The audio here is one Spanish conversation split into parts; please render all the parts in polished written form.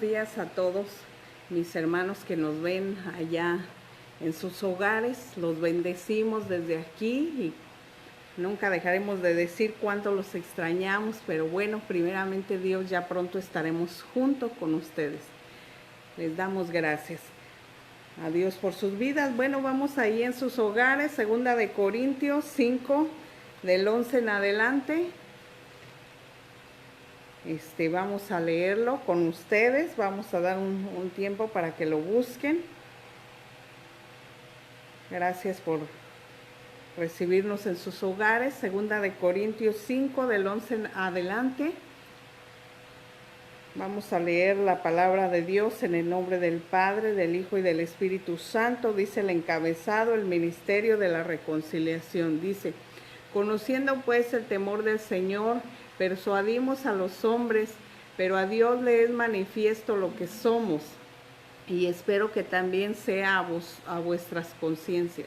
días a todos mis hermanos que nos ven allá en sus hogares. Los bendecimos desde aquí y nunca dejaremos de decir cuánto los extrañamos, pero bueno, primeramente Dios, ya pronto estaremos junto con ustedes. Les damos gracias a Dios por sus vidas. Bueno, vamos ahí en sus hogares, 2 de Corintios 5, del 11 en adelante. Vamos a leerlo con ustedes, vamos a dar un tiempo para que lo busquen. Gracias por recibirnos en sus hogares. 2 de Corintios 5, del 11 en adelante. Vamos a leer la palabra de Dios en el nombre del Padre, del Hijo y del Espíritu Santo. Dice el encabezado, el ministerio de la reconciliación. Dice, conociendo pues el temor del Señor, persuadimos a los hombres, pero a Dios le es manifiesto lo que somos, y espero que también sea a vuestras conciencias.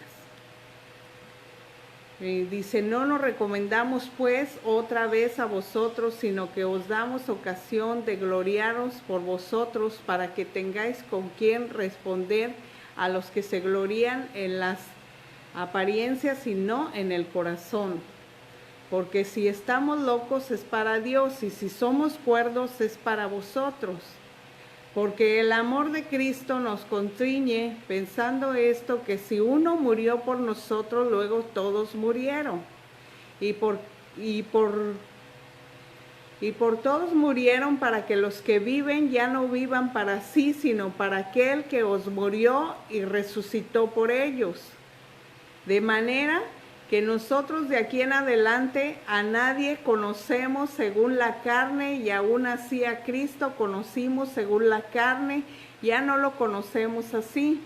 Dice, no nos recomendamos pues otra vez a vosotros, sino que os damos ocasión de gloriaros por vosotros, para que tengáis con quien responder a los que se glorían en las apariencias y no en el corazón. Porque si estamos locos es para Dios, y si somos cuerdos es para vosotros. Porque el amor de Cristo nos constriñe, pensando esto, que si uno murió por nosotros, luego todos murieron. Y por todos murieron, para que los que viven ya no vivan para sí, sino para aquel que os murió y resucitó por ellos. De manera que nosotros de aquí en adelante a nadie conocemos según la carne, y aún así a Cristo conocimos según la carne, ya no lo conocemos así.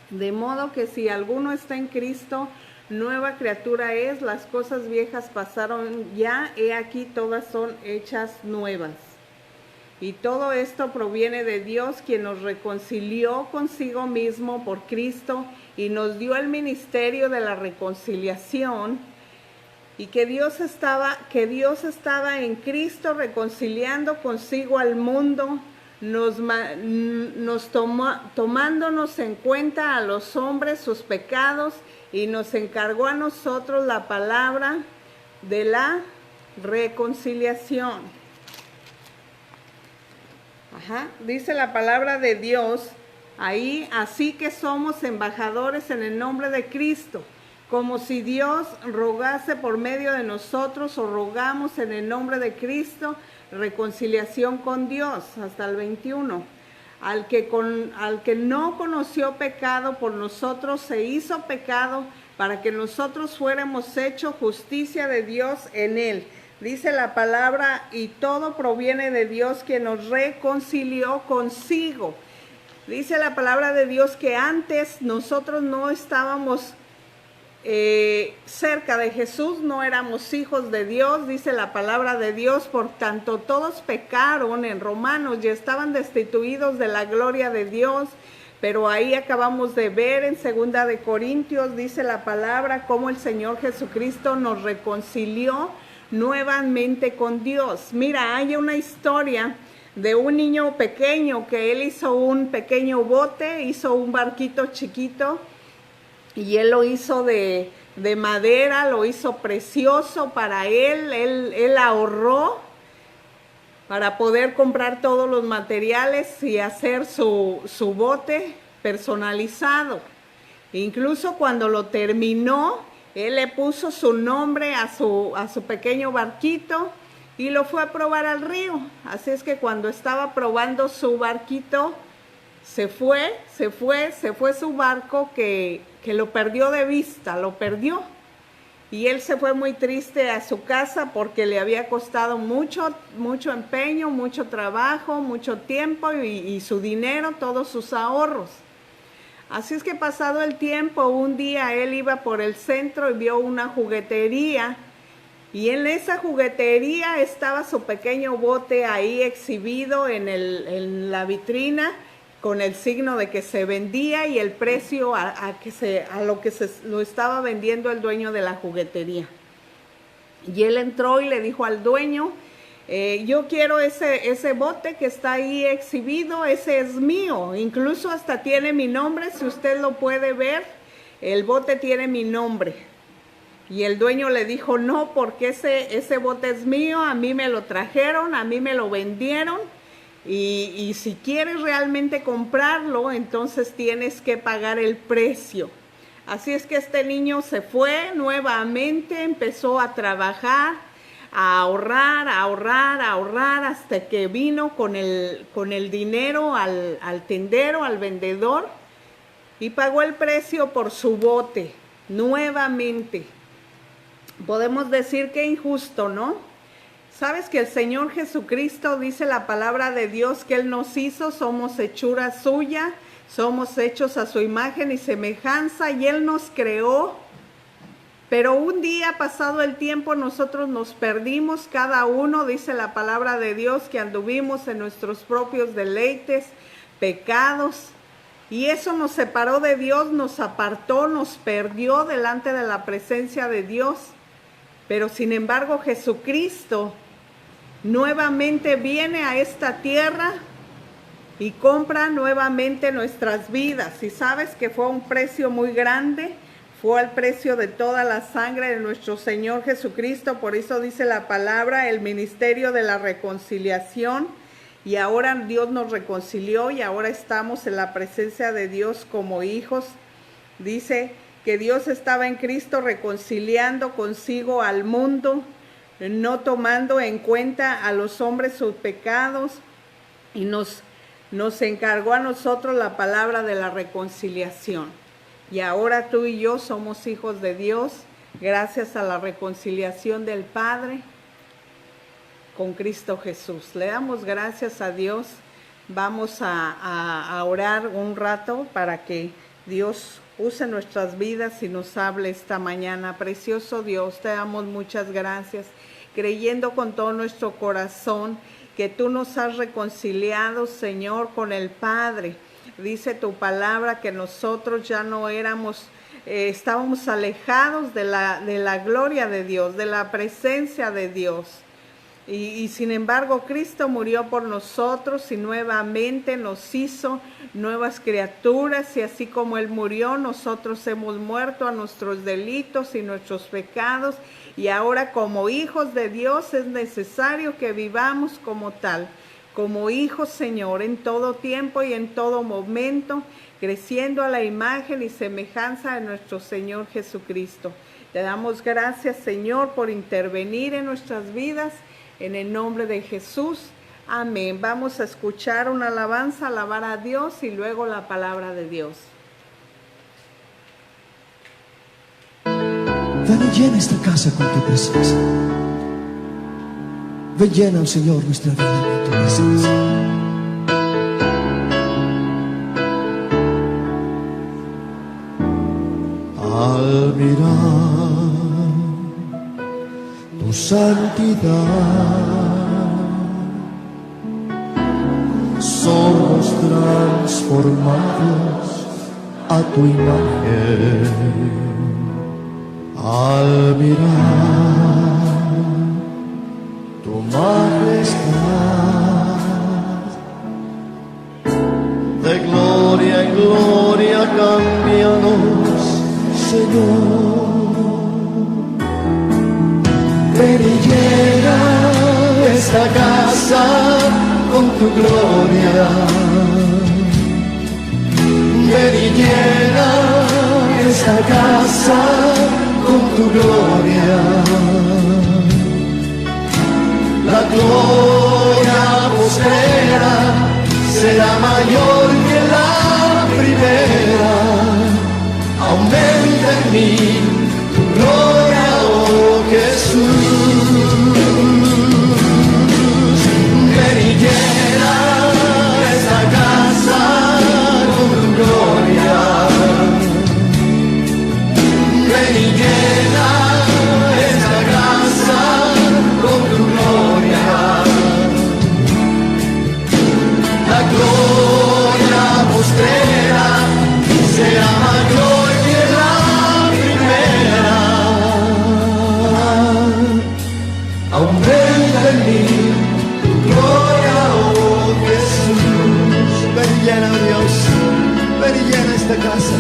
De modo que si alguno está en Cristo, nueva criatura es, las cosas viejas pasaron ya, he aquí todas son hechas nuevas. Y todo esto proviene de Dios, quien nos reconcilió consigo mismo por Cristo y nos dio el ministerio de la reconciliación, y que Dios estaba en Cristo reconciliando consigo al mundo, tomándonos en cuenta a los hombres sus pecados, y nos encargó a nosotros la palabra de la reconciliación. Dice la palabra de Dios ahí, así que somos embajadores en el nombre de Cristo, como si Dios rogase por medio de nosotros, o rogamos en el nombre de Cristo, reconciliación con Dios, hasta el 21. Al que no conoció pecado, por nosotros se hizo pecado, para que nosotros fuéramos hechos justicia de Dios en él. Dice la palabra, y todo proviene de Dios, quien nos reconcilió consigo. Dice la palabra de Dios que antes nosotros no estábamos cerca de Jesús, no éramos hijos de Dios. Dice la palabra de Dios, por tanto todos pecaron en Romanos y estaban destituidos de la gloria de Dios. Pero ahí acabamos de ver en 2 de Corintios, dice la palabra, cómo el Señor Jesucristo nos reconcilió nuevamente con Dios. Mira, hay una historia de un niño pequeño que él hizo un pequeño bote, hizo un barquito chiquito, y él lo hizo de madera, lo hizo precioso para él ahorró para poder comprar todos los materiales y hacer su bote personalizado. Incluso cuando lo terminó, él le puso su nombre a su pequeño barquito y lo fue a probar al río. Así es que cuando estaba probando su barquito, se fue su barco, que lo perdió de vista, lo perdió. Y él se fue muy triste a su casa porque le había costado mucho empeño, mucho trabajo, mucho tiempo y su dinero, todos sus ahorros. Así es que pasado el tiempo, un día él iba por el centro y vio una juguetería, y en esa juguetería estaba su pequeño bote ahí exhibido en la vitrina, con el signo de que se vendía y el precio a lo que lo estaba vendiendo el dueño de la juguetería. Y él entró y le dijo al dueño, yo quiero ese bote que está ahí exhibido, ese es mío, incluso hasta tiene mi nombre, si usted lo puede ver, el bote tiene mi nombre. Y el dueño le dijo, no, porque ese bote es mío, a mí me lo trajeron, a mí me lo vendieron, y si quieres realmente comprarlo, entonces tienes que pagar el precio. Así es que este niño se fue nuevamente, empezó a trabajar, a ahorrar, hasta que vino con el dinero al tendero, al vendedor, y pagó el precio por su bote nuevamente. Podemos decir que injusto, ¿no? ¿Sabes que el Señor Jesucristo, dice la palabra de Dios, que Él nos hizo? Somos hechura suya, somos hechos a su imagen y semejanza, y Él nos creó. Pero un día, pasado el tiempo, nosotros nos perdimos, cada uno, dice la palabra de Dios, que anduvimos en nuestros propios deleites, pecados, y eso nos separó de Dios, nos apartó, nos perdió delante de la presencia de Dios. Pero sin embargo, Jesucristo nuevamente viene a esta tierra y compra nuevamente nuestras vidas. Y sabes que fue un precio muy grande, fue el precio de toda la sangre de nuestro Señor Jesucristo. Por eso dice la palabra, el ministerio de la reconciliación. Y ahora Dios nos reconcilió y ahora estamos en la presencia de Dios como hijos. Dice que Dios estaba en Cristo reconciliando consigo al mundo, no tomando en cuenta a los hombres sus pecados, y nos encargó a nosotros la palabra de la reconciliación. Y ahora tú y yo somos hijos de Dios gracias a la reconciliación del Padre con Cristo Jesús. Le damos gracias a Dios. Vamos a orar un rato para que Dios use nuestras vidas y nos hable esta mañana. Precioso Dios, te damos muchas gracias, creyendo con todo nuestro corazón que tú nos has reconciliado, Señor, con el Padre. Dice tu palabra que nosotros ya no éramos, estábamos alejados de la gloria de Dios, de la presencia de Dios. Y sin embargo, Cristo murió por nosotros y nuevamente nos hizo nuevas criaturas. Y así como Él murió, nosotros hemos muerto a nuestros delitos y nuestros pecados. Y ahora, como hijos de Dios, es necesario que vivamos como tal, como hijos, Señor, en todo tiempo y en todo momento, creciendo a la imagen y semejanza de nuestro Señor Jesucristo. Te damos gracias, Señor, por intervenir en nuestras vidas. En el nombre de Jesús, amén. Vamos a escuchar una alabanza, alabar a Dios y luego la palabra de Dios. Ven y llena esta casa con tu presencia. Ven, llena, Señor, nuestra vida con tu presencia. Al mirar tu santidad, somos transformados a tu imagen. Al mirar tu majestad, de gloria en gloria cámbianos, Señor. Ven y llena esta casa con tu gloria. Ven y llena esta casa con tu gloria. La gloria postrera será mayor que la primera. Aumenta en mí tu gloria, oh Jesús. Ven y llena esta casa con tu gloria. Ven y llena esta casa con tu gloria. La gloria postrera será mayor que la primera. Aumenta en mí tu gloria, oh Jesús. Ven y llena, Dios, ven y llena esta casa.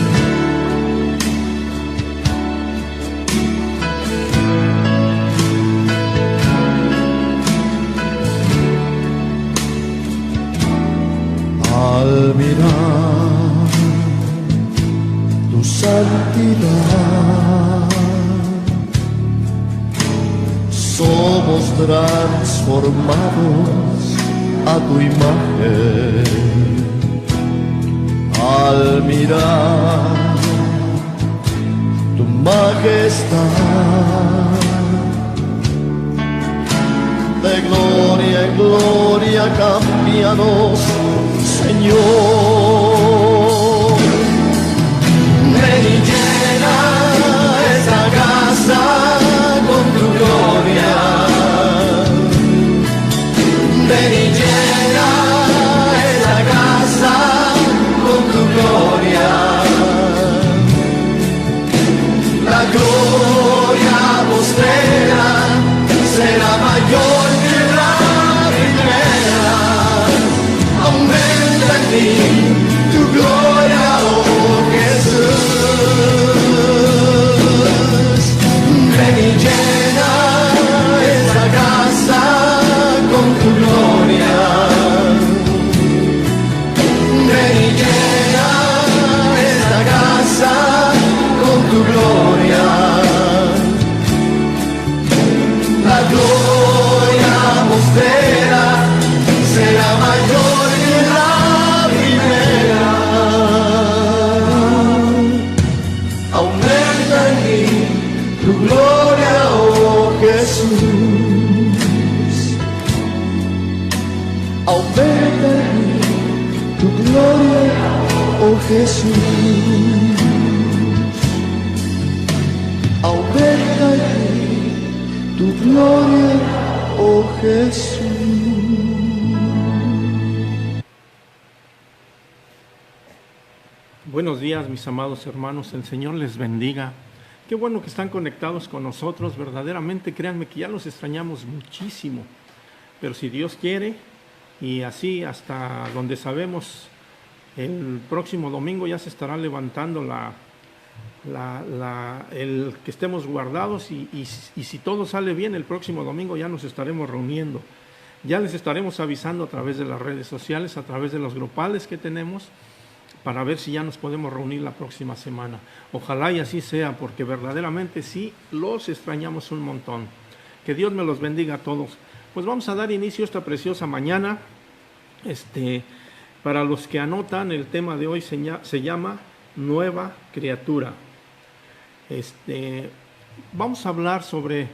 Al mirar tu santidad, somos transformados a tu imagen. Al mirar tu majestad, de gloria en gloria, cámbianos, Señor. Ven y llena esta casa con tu gloria. Ven y llena esta casa con tu gloria. La gloria postrera será mayor que la primera. Aumenta en mí tu gloria, oh Jesús. Ven y llena esta casa con tu gloria. Ven y llena esta casa con tu gloria. La gloria postrera será mayor que la primera. Aumenta en mí tu gloria, oh Jesús. Aumenta en mí tu gloria, oh Jesús. Aumenta en mí tu gloria, oh Jesús. Buenos días, mis amados hermanos, el Señor les bendiga. Qué bueno que están conectados con nosotros, verdaderamente créanme que ya los extrañamos muchísimo, pero si Dios quiere, y así hasta donde sabemos, el próximo domingo ya se estará levantando el que estemos guardados y si todo sale bien, el próximo domingo ya nos estaremos reuniendo. Ya les estaremos avisando a través de las redes sociales, a través de los grupales que tenemos, para ver si ya nos podemos reunir la próxima semana. Ojalá y así sea, porque verdaderamente sí los extrañamos un montón. Que Dios me los bendiga a todos. Pues vamos a dar inicio a esta preciosa mañana. Para los que anotan, el tema de hoy se llama Nueva Criatura. Vamos a hablar sobre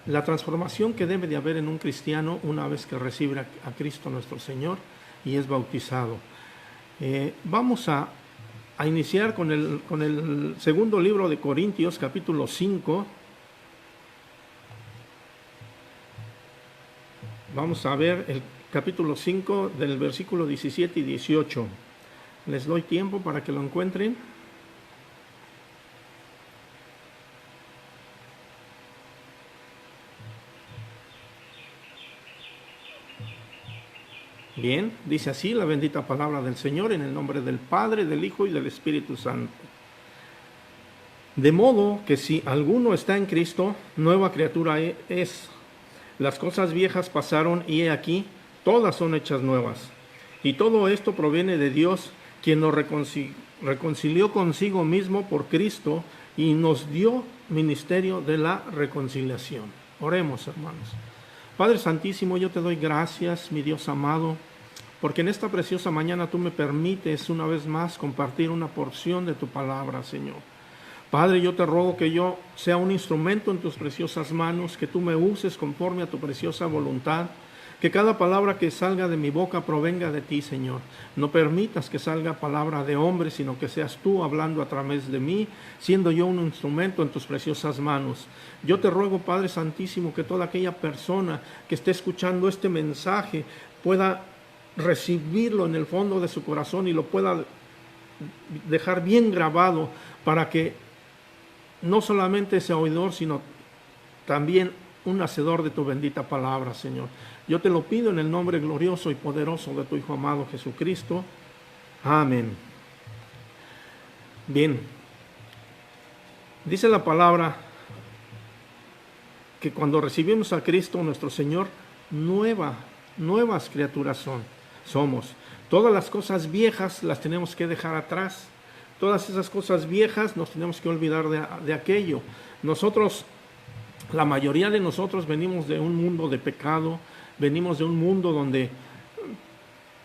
la transformación que debe de haber en un cristiano una vez que recibe a Cristo nuestro Señor y es bautizado. Vamos a iniciar con el segundo libro de Corintios, capítulo 5. Vamos a ver el capítulo 5 del versículo 17 y 18. Les doy tiempo para que lo encuentren. Bien, dice así la bendita palabra del Señor en el nombre del Padre, del Hijo y del Espíritu Santo. De modo que si alguno está en Cristo, nueva criatura es. Las cosas viejas pasaron y he aquí, todas son hechas nuevas. Y todo esto proviene de Dios, quien nos reconcilió consigo mismo por Cristo y nos dio ministerio de la reconciliación. Oremos, hermanos. Padre Santísimo, yo te doy gracias, mi Dios amado, porque en esta preciosa mañana tú me permites una vez más compartir una porción de tu palabra, Señor. Padre, yo te ruego que yo sea un instrumento en tus preciosas manos, que tú me uses conforme a tu preciosa voluntad, que cada palabra que salga de mi boca provenga de ti, Señor. No permitas que salga palabra de hombre, sino que seas tú hablando a través de mí, siendo yo un instrumento en tus preciosas manos. Yo te ruego, Padre Santísimo, que toda aquella persona que esté escuchando este mensaje pueda recibirlo en el fondo de su corazón y lo pueda dejar bien grabado, para que no solamente sea oidor, sino también un hacedor de tu bendita palabra, Señor. Yo te lo pido en el nombre glorioso y poderoso de tu Hijo amado Jesucristo. Amén. Bien, dice la palabra que cuando recibimos a Cristo nuestro Señor, nuevas criaturas somos. Todas las cosas viejas las tenemos que dejar atrás. Todas esas cosas viejas nos tenemos que olvidar de aquello. Nosotros, la mayoría de nosotros venimos de un mundo de pecado, venimos de un mundo donde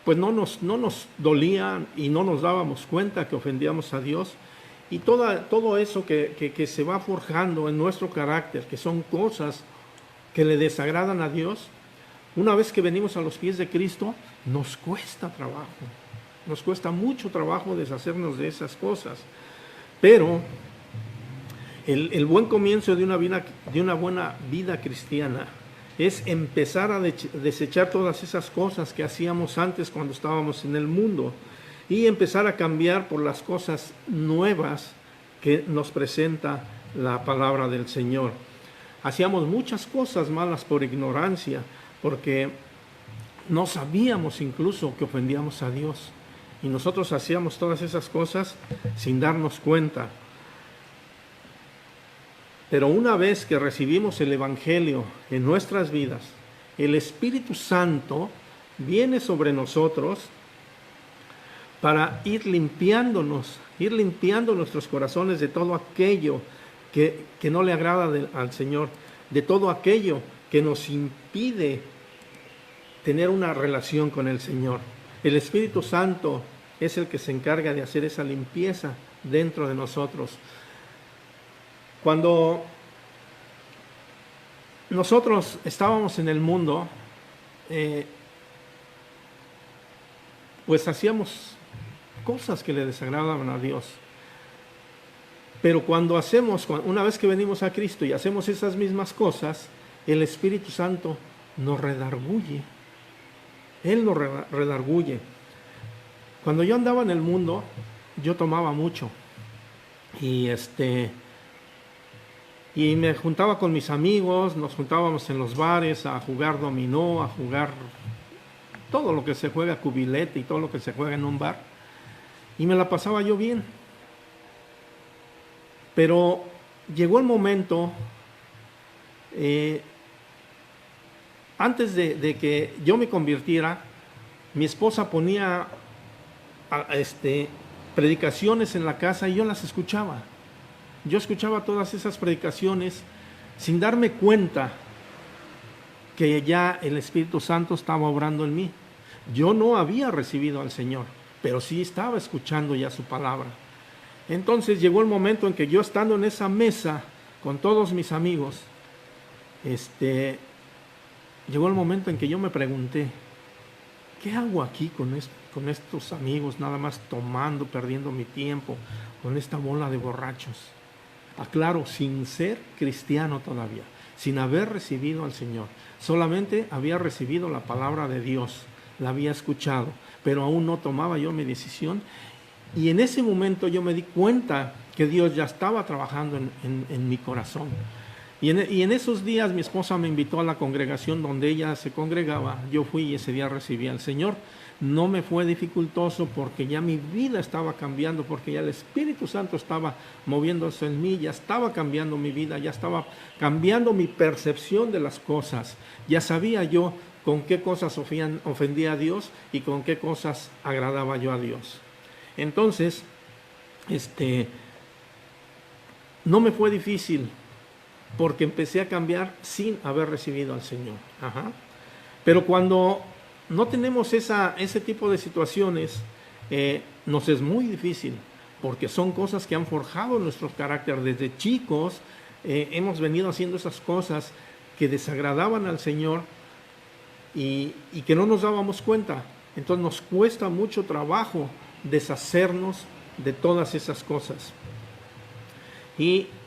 pues no nos dolía y no nos dábamos cuenta que ofendíamos a Dios. Y todo eso que se va forjando en nuestro carácter, que son cosas que le desagradan a Dios, Una vez que venimos a los pies de Cristo, nos cuesta trabajo. Nos cuesta mucho trabajo deshacernos de esas cosas. Pero el buen comienzo de una buena vida cristiana es empezar a desechar todas esas cosas que hacíamos antes cuando estábamos en el mundo y empezar a cambiar por las cosas nuevas que nos presenta la palabra del Señor. Hacíamos muchas cosas malas por ignorancia, porque no sabíamos incluso que ofendíamos a Dios. Y nosotros hacíamos todas esas cosas sin darnos cuenta. Pero una vez que recibimos el Evangelio en nuestras vidas, el Espíritu Santo viene sobre nosotros para ir limpiando nuestros corazones de todo aquello que no le agrada al Señor, de todo aquello que nos impide tener una relación con el Señor. El Espíritu Santo es el que se encarga de hacer esa limpieza dentro de nosotros. Cuando nosotros estábamos en el mundo, pues hacíamos cosas que le desagradaban a Dios. Pero una vez que venimos a Cristo y hacemos esas mismas cosas, el Espíritu Santo nos redarguye. Él nos redarguye. Cuando yo andaba en el mundo, yo tomaba mucho. Y me juntaba con mis amigos, nos juntábamos en los bares a jugar dominó, a jugar todo lo que se juega, cubilete y todo lo que se juega en un bar. Y me la pasaba yo bien. Pero llegó el momento, antes de que yo me convirtiera, mi esposa ponía predicaciones en la casa y yo las escuchaba. Yo escuchaba todas esas predicaciones sin darme cuenta que ya el Espíritu Santo estaba obrando en mí. Yo no había recibido al Señor, pero sí estaba escuchando ya su palabra. Entonces llegó el momento en que yo, estando en esa mesa con todos mis amigos, llegó el momento en que yo me pregunté, ¿qué hago aquí con estos amigos, nada más tomando, perdiendo mi tiempo, con esta bola de borrachos? Aclaro, sin ser cristiano todavía, sin haber recibido al Señor. Solamente había recibido la palabra de Dios, la había escuchado, pero aún no tomaba yo mi decisión. Y en ese momento yo me di cuenta que Dios ya estaba trabajando en mi corazón. Y en esos días mi esposa me invitó a la congregación donde ella se congregaba. Yo fui y ese día recibí al Señor. No me fue dificultoso porque ya mi vida estaba cambiando, porque ya el Espíritu Santo estaba moviéndose en mí, ya estaba cambiando mi vida, ya estaba cambiando mi percepción de las cosas. Ya sabía yo con qué cosas ofendía a Dios y con qué cosas agradaba yo a Dios. Entonces, no me fue difícil porque empecé a cambiar sin haber recibido al Señor. Pero cuando no tenemos ese tipo de situaciones, nos es muy difícil, porque son cosas que han forjado nuestro carácter. Desde chicos hemos venido haciendo esas cosas que desagradaban al Señor y que no nos dábamos cuenta. Entonces nos cuesta mucho trabajo deshacernos de todas esas cosas.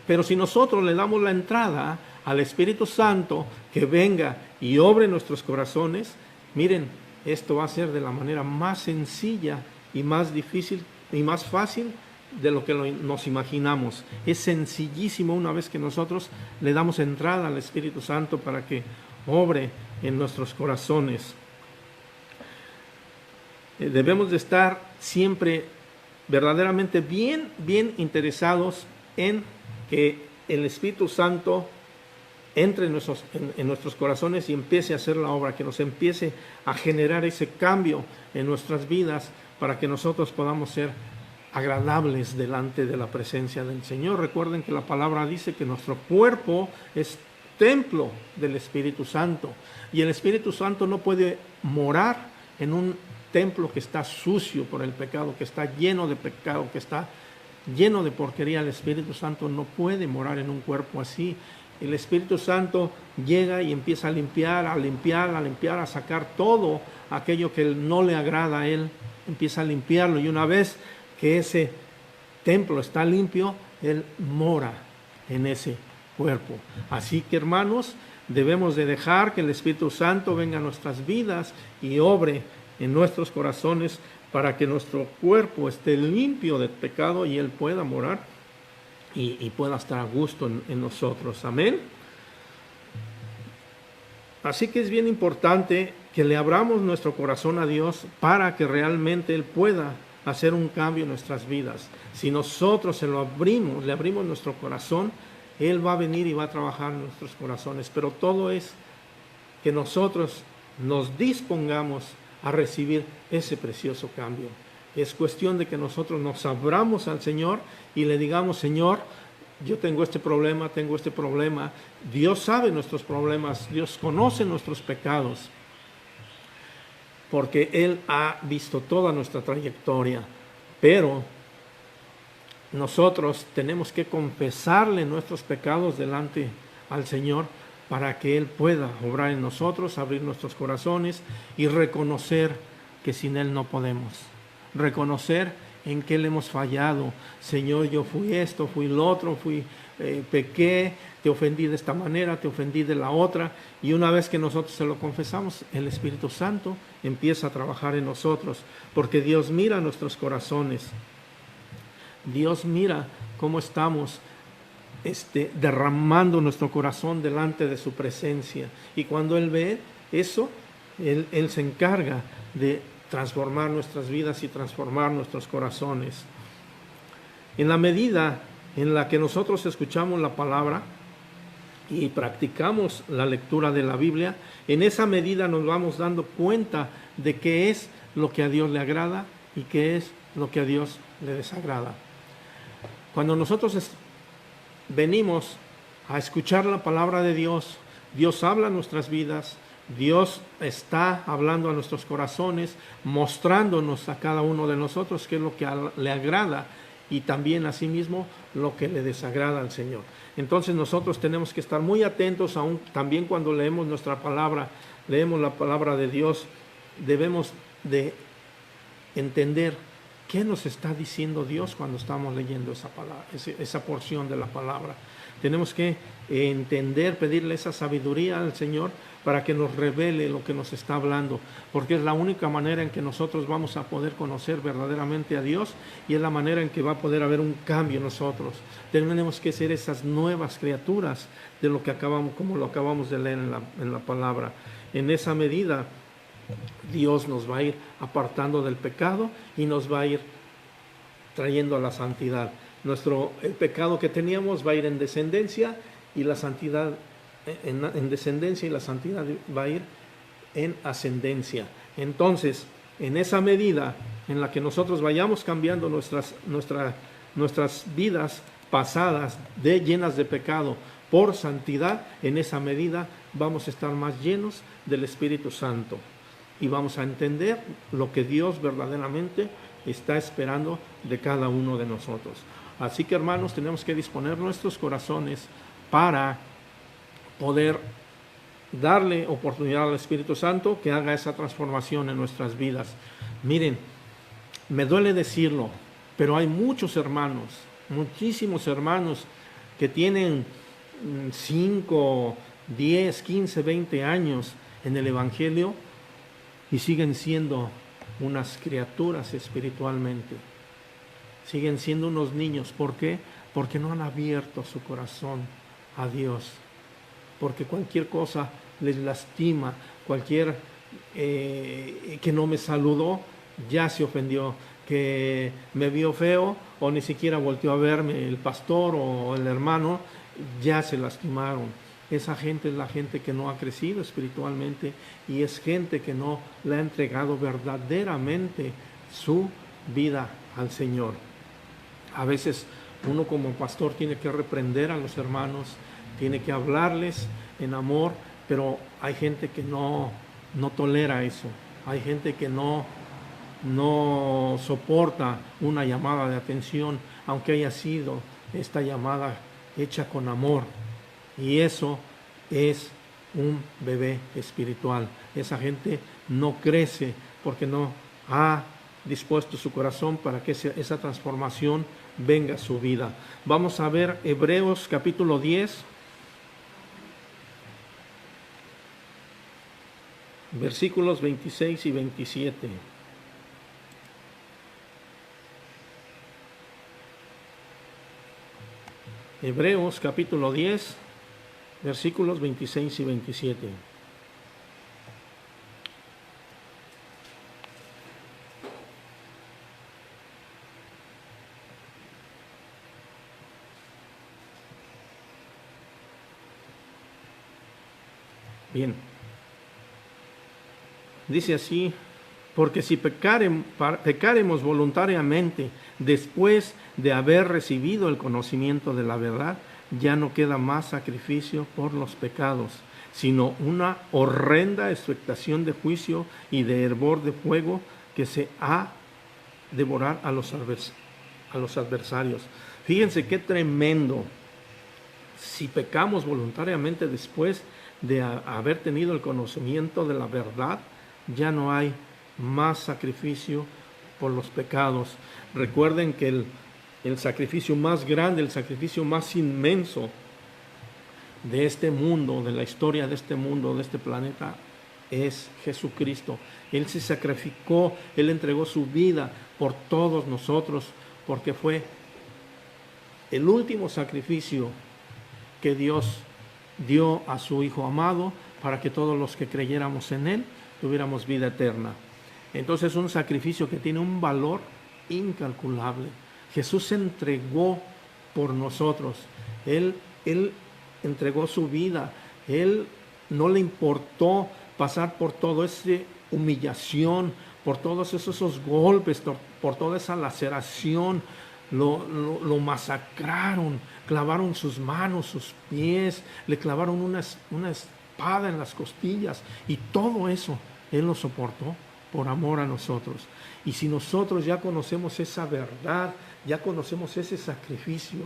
Pero si nosotros le damos la entrada al Espíritu Santo que venga y obre en nuestros corazones, miren, esto va a ser de la manera más sencilla y más difícil y más fácil de lo que nos imaginamos. Es sencillísimo una vez que nosotros le damos entrada al Espíritu Santo para que obre en nuestros corazones. Debemos de estar siempre verdaderamente bien interesados en que el Espíritu Santo entre en nuestros corazones y empiece a hacer la obra, que nos empiece a generar ese cambio en nuestras vidas para que nosotros podamos ser agradables delante de la presencia del Señor. Recuerden que la palabra dice que nuestro cuerpo es templo del Espíritu Santo y el Espíritu Santo no puede morar en un templo que está sucio por el pecado, que está lleno de pecado, que está lleno de porquería. El Espíritu Santo no puede morar en un cuerpo así. el Espíritu Santo llega y empieza a limpiar, a sacar todo aquello que no le agrada a Él, empieza a limpiarlo, y una vez que ese templo está limpio, Él mora en ese cuerpo. Así que, hermanos, debemos de dejar que el Espíritu Santo venga a nuestras vidas y obre en nuestros corazones para que nuestro cuerpo esté limpio de pecado y Él pueda morar y pueda estar a gusto en nosotros. Amén. Así que es bien importante que le abramos nuestro corazón a Dios para que realmente Él pueda hacer un cambio en nuestras vidas. Si nosotros se lo abrimos, le abrimos nuestro corazón, Él va a venir y va a trabajar en nuestros corazones. Pero todo es que nosotros nos dispongamos a recibir ese precioso cambio. Es cuestión de que nosotros nos abramos al Señor y le digamos: Señor, yo tengo este problema. Dios sabe nuestros problemas, Dios conoce nuestros pecados, porque Él ha visto toda nuestra trayectoria. Pero nosotros tenemos que confesarle nuestros pecados delante al Señor para que Él pueda obrar en nosotros, abrir nuestros corazones y reconocer que sin Él no podemos. Reconocer en qué le hemos fallado. Señor, yo fui esto, fui lo otro, pequé, te ofendí de esta manera, te ofendí de la otra. Y una vez que nosotros se lo confesamos, el Espíritu Santo empieza a trabajar en nosotros, porque Dios mira nuestros corazones. Dios mira cómo estamos derramando nuestro corazón delante de su presencia. Y cuando Él ve eso, Él se encarga de transformar nuestras vidas y transformar nuestros corazones. En la medida en la que nosotros escuchamos la palabra y practicamos la lectura de la Biblia, en esa medida nos vamos dando cuenta de qué es lo que a Dios le agrada y qué es lo que a Dios le desagrada. Cuando nosotros venimos a escuchar la palabra de Dios, Dios habla en nuestras vidas, Dios está hablando a nuestros corazones, mostrándonos a cada uno de nosotros qué es lo que le agrada y también asimismo lo que le desagrada al Señor. Entonces nosotros tenemos que estar muy atentos, aún también cuando leemos nuestra palabra, leemos la palabra de Dios, debemos de entender qué nos está diciendo Dios cuando estamos leyendo esa palabra, esa porción de la palabra. Tenemos que entender, pedirle esa sabiduría al Señor para que nos revele lo que nos está hablando, porque es la única manera en que nosotros vamos a poder conocer verdaderamente a Dios y es la manera en que va a poder haber un cambio en nosotros. Tenemos que ser esas nuevas criaturas de lo que como lo acabamos de leer en la palabra. En esa medida, Dios nos va a ir apartando del pecado y nos va a ir trayendo a la santidad. El pecado que teníamos va a ir en descendencia y la santidad en descendencia, y la santidad va a ir en ascendencia. Entonces, en esa medida en la que nosotros vayamos cambiando nuestras vidas pasadas llenas de pecado por santidad, en esa medida vamos a estar más llenos del Espíritu Santo y vamos a entender lo que Dios verdaderamente está esperando de cada uno de nosotros. Así que, hermanos, tenemos que disponer nuestros corazones para poder darle oportunidad al Espíritu Santo que haga esa transformación en nuestras vidas. Miren, me duele decirlo, pero hay muchos hermanos, muchísimos hermanos que tienen 5, 10, 15, 20 años en el Evangelio y siguen siendo unas criaturas espiritualmente. Siguen siendo unos niños. ¿Por qué? Porque no han abierto su corazón a Dios. Porque cualquier cosa les lastima, cualquier que no me saludó, ya se ofendió, que me vio feo o ni siquiera volteó a verme el pastor o el hermano, ya se lastimaron. Esa gente es la gente que no ha crecido espiritualmente y es gente que no le ha entregado verdaderamente su vida al Señor. A veces uno como pastor tiene que reprender a los hermanos, tiene que hablarles en amor, pero hay gente que no tolera eso. Hay gente que no soporta una llamada de atención, aunque haya sido esta llamada hecha con amor. Y eso es un bebé espiritual. Esa gente no crece porque no ha dispuesto su corazón para que esa transformación venga a su vida. Vamos a ver Hebreos capítulo 10, versículos 26 y 27. Hebreos capítulo 10, versículos 26 y 27. Bien. Dice así: porque si pecaremos voluntariamente después de haber recibido el conocimiento de la verdad, ya no queda más sacrificio por los pecados, sino una horrenda expectación de juicio y de hervor de fuego que se ha de devorar a los adversarios. Fíjense qué tremendo. Si pecamos voluntariamente después de haber tenido el conocimiento de la verdad, ya no hay más sacrificio por los pecados. Recuerden que el sacrificio más grande, el sacrificio más inmenso de este mundo, de la historia de este mundo, de este planeta, es Jesucristo. Él se sacrificó, Él entregó su vida por todos nosotros, porque fue el último sacrificio que Dios dio a su Hijo amado para que todos los que creyéramos en Él tuviéramos vida eterna. Entonces, un sacrificio que tiene un valor incalculable. Jesús se entregó por nosotros. Él entregó su vida. Él no le importó pasar por toda esa humillación, por todos esos golpes, por toda esa laceración. Lo masacraron, clavaron sus manos, sus pies, le clavaron una espada en las costillas, y todo eso Él lo soportó por amor a nosotros. Y si nosotros ya conocemos esa verdad, ya conocemos ese sacrificio,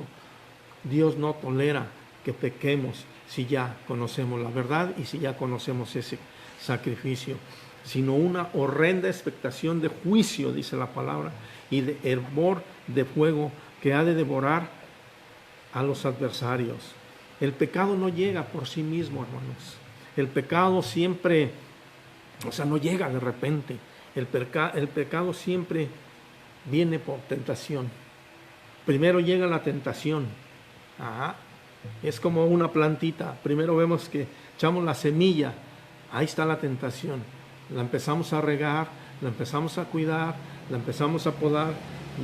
Dios no tolera que pequemos si ya conocemos la verdad y si ya conocemos ese sacrificio, sino una horrenda expectación de juicio, dice la palabra, y de hervor de fuego que ha de devorar a los adversarios. El pecado no llega por sí mismo, hermanos. El pecado siempre, no llega de repente. El pecado siempre viene por tentación. Primero llega la tentación. Es como una plantita. Primero vemos que echamos la semilla. Ahí está la tentación. La empezamos a regar, la empezamos a cuidar, la empezamos a podar,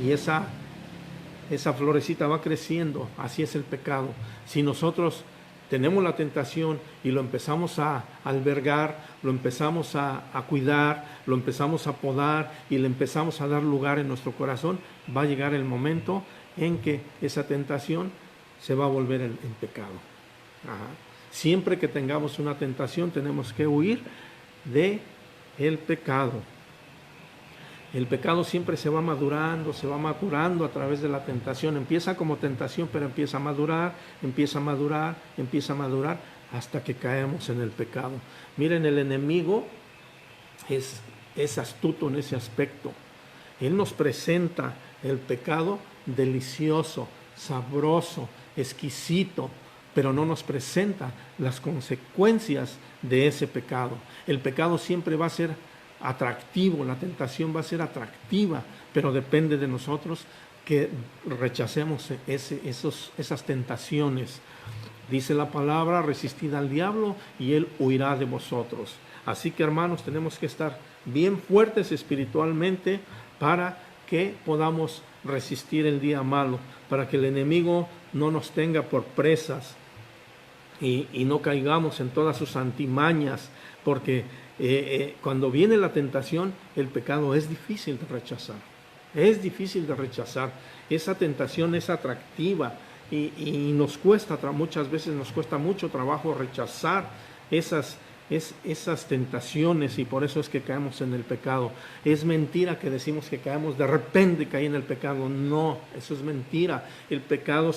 y esa florecita va creciendo. Así es el pecado. Si nosotros tenemos la tentación y lo empezamos a albergar, lo empezamos a cuidar, lo empezamos a podar y le empezamos a dar lugar en nuestro corazón, va a llegar el momento en que esa tentación se va a volver en pecado. Siempre que tengamos una tentación tenemos que huir de el pecado. El pecado siempre se va madurando a través de la tentación. Empieza como tentación, pero empieza a madurar, hasta que caemos en el pecado. Miren, el enemigo es astuto en ese aspecto. Él nos presenta el pecado delicioso, sabroso, exquisito, pero no nos presenta las consecuencias de ese pecado. El pecado siempre va a ser atractivo, la tentación va a ser atractiva, pero depende de nosotros que rechacemos esas tentaciones. Dice la palabra: resistid al diablo y él huirá de vosotros. Así que, hermanos, tenemos que estar bien fuertes espiritualmente para que podamos resistir el día malo, para que el enemigo no nos tenga por presas y no caigamos en todas sus antimañas, porque cuando viene la tentación, el pecado es difícil de rechazar. Es difícil de rechazar. Esa tentación es atractiva y nos cuesta, muchas veces nos cuesta mucho trabajo rechazar esas tentaciones, y por eso es que caemos en el pecado. Es mentira que decimos que caemos, de repente caí en el pecado. No, eso es mentira. El pecado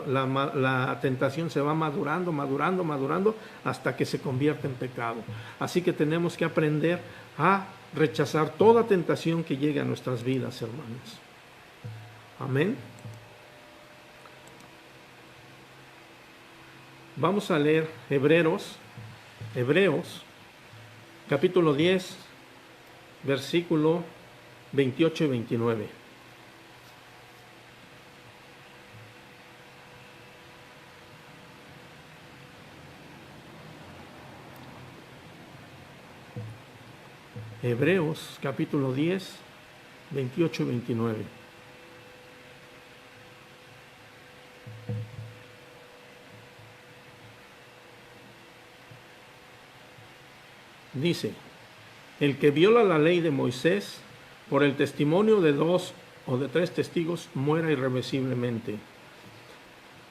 la tentación se va madurando hasta que se convierte en pecado. Así que tenemos que aprender a rechazar toda tentación que llegue a nuestras vidas, hermanos. Amén. Vamos a leer Hebreos, capítulo 10, versículo 28 y 29. Hebreos, capítulo 10, 28 y 29. Dice: el que viola la ley de Moisés por el testimonio de 2 o de 3 testigos muera irreversiblemente.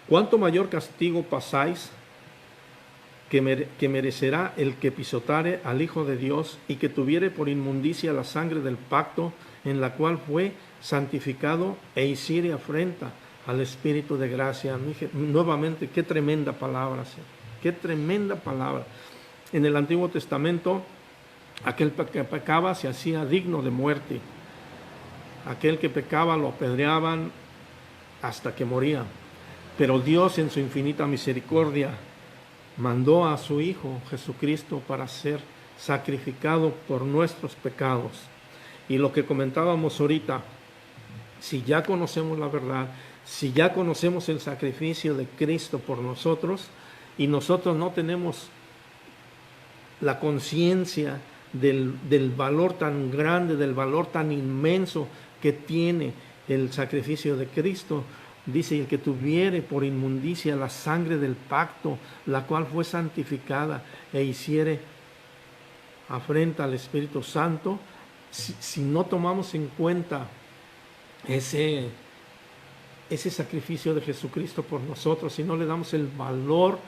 ¿Cuánto mayor castigo pasáis que merecerá el que pisotare al Hijo de Dios y que tuviere por inmundicia la sangre del pacto en la cual fue santificado e hiciere afrenta al Espíritu de gracia? Nuevamente, qué tremenda palabra, Señor. Qué tremenda palabra. En el Antiguo Testamento, aquel que pecaba se hacía digno de muerte. Aquel que pecaba lo apedreaban hasta que moría. Pero Dios, en su infinita misericordia, mandó a su Hijo Jesucristo para ser sacrificado por nuestros pecados. Y lo que comentábamos ahorita, si ya conocemos la verdad, si ya conocemos el sacrificio de Cristo por nosotros, y nosotros no tenemos la conciencia del valor tan grande, del valor tan inmenso que tiene el sacrificio de Cristo, dice: el que tuviere por inmundicia la sangre del pacto, la cual fue santificada e hiciere afrenta al Espíritu Santo. Si no tomamos en cuenta ese sacrificio de Jesucristo por nosotros, si no le damos el valor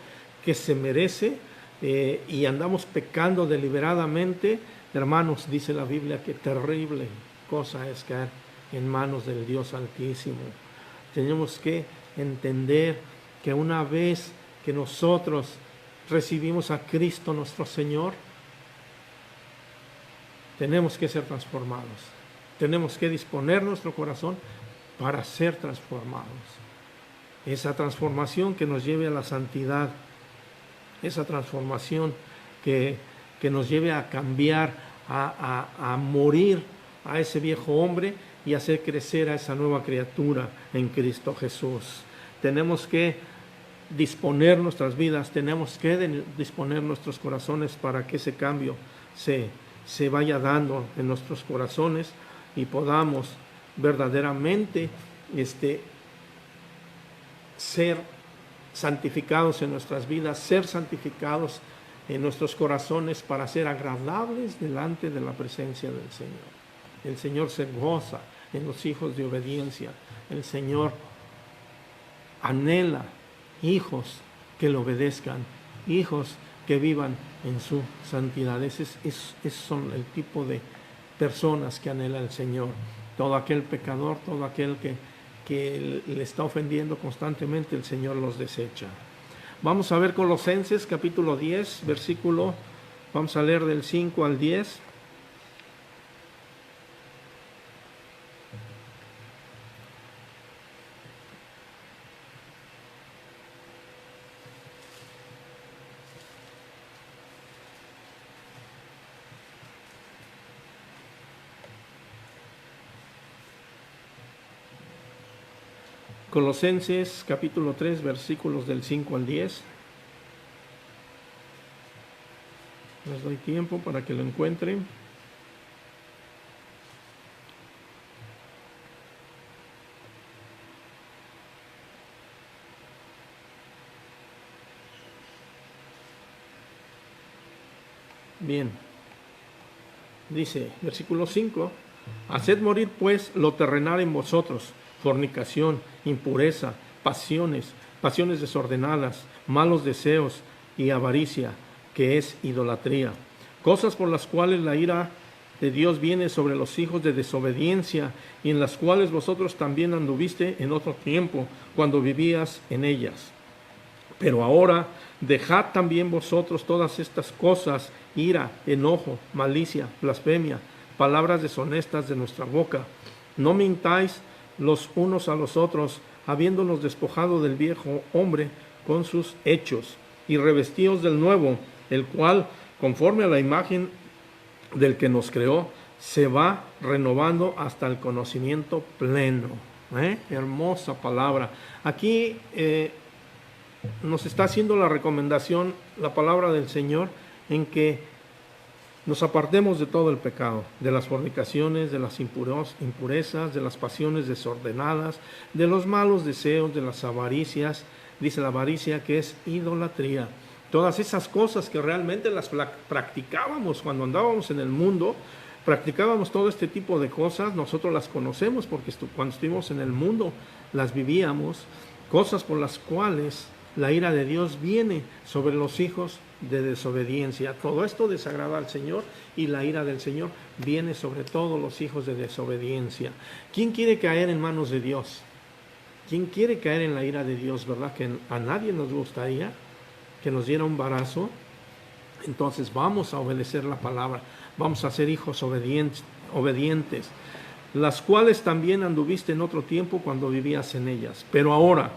que se merece, y andamos pecando deliberadamente, hermanos, dice la Biblia que terrible cosa es caer en manos del Dios Altísimo. Tenemos que entender que una vez que nosotros recibimos a Cristo nuestro Señor, tenemos que ser transformados. Tenemos que disponer nuestro corazón para ser transformados. Esa transformación que nos lleve a la santidad, esa transformación que nos lleve a cambiar, a morir a ese viejo hombre y hacer crecer a esa nueva criatura en Cristo Jesús. Tenemos que disponer nuestras vidas, tenemos que disponer nuestros corazones para que ese cambio se vaya dando en nuestros corazones y podamos verdaderamente ser santificados en nuestras vidas, ser santificados en nuestros corazones para ser agradables delante de la presencia del Señor. El Señor se goza en los hijos de obediencia. El Señor anhela hijos que le obedezcan, hijos que vivan en su santidad. Esos son el tipo de personas que anhela el Señor. Todo aquel pecador, todo aquel que le está ofendiendo constantemente, el Señor los desecha. Vamos a ver Colosenses capítulo 10, versículo, vamos a leer del 5 al 10. Colosenses capítulo 3, versículos del 5 al 10. Les doy tiempo para que lo encuentren. Bien. Dice, versículo 5, haced morir pues lo terrenal en vosotros, fornicación, impureza, pasiones desordenadas, malos deseos y avaricia, que es idolatría. Cosas por las cuales la ira de Dios viene sobre los hijos de desobediencia, y en las cuales vosotros también anduviste en otro tiempo, cuando vivías en ellas. Pero ahora dejad también vosotros todas estas cosas: ira, enojo, malicia, blasfemia, palabras deshonestas de nuestra boca. No mintáis los unos a los otros, habiéndonos despojado del viejo hombre con sus hechos, y revestíos del nuevo, el cual, conforme a la imagen del que nos creó, se va renovando hasta el conocimiento pleno. Hermosa palabra. Aquí nos está haciendo la recomendación, la palabra del Señor, en que nos apartemos de todo el pecado, de las fornicaciones, de las impurezas, de las pasiones desordenadas, de los malos deseos, de las avaricias. Dice la avaricia, que es idolatría. Todas esas cosas que realmente las practicábamos cuando andábamos en el mundo, practicábamos todo este tipo de cosas, nosotros las conocemos porque cuando estuvimos en el mundo las vivíamos, cosas por las cuales la ira de Dios viene sobre los hijos de desobediencia. Todo esto desagrada al Señor, y la ira del Señor viene sobre todos los hijos de desobediencia. ¿Quién quiere caer en manos de Dios? ¿Quién quiere caer en la ira de Dios? ¿Verdad que a nadie nos gustaría que nos diera un barazo? Entonces vamos a obedecer la palabra, vamos a ser hijos obedientes, las cuales también anduviste en otro tiempo cuando vivías en ellas. Pero ahora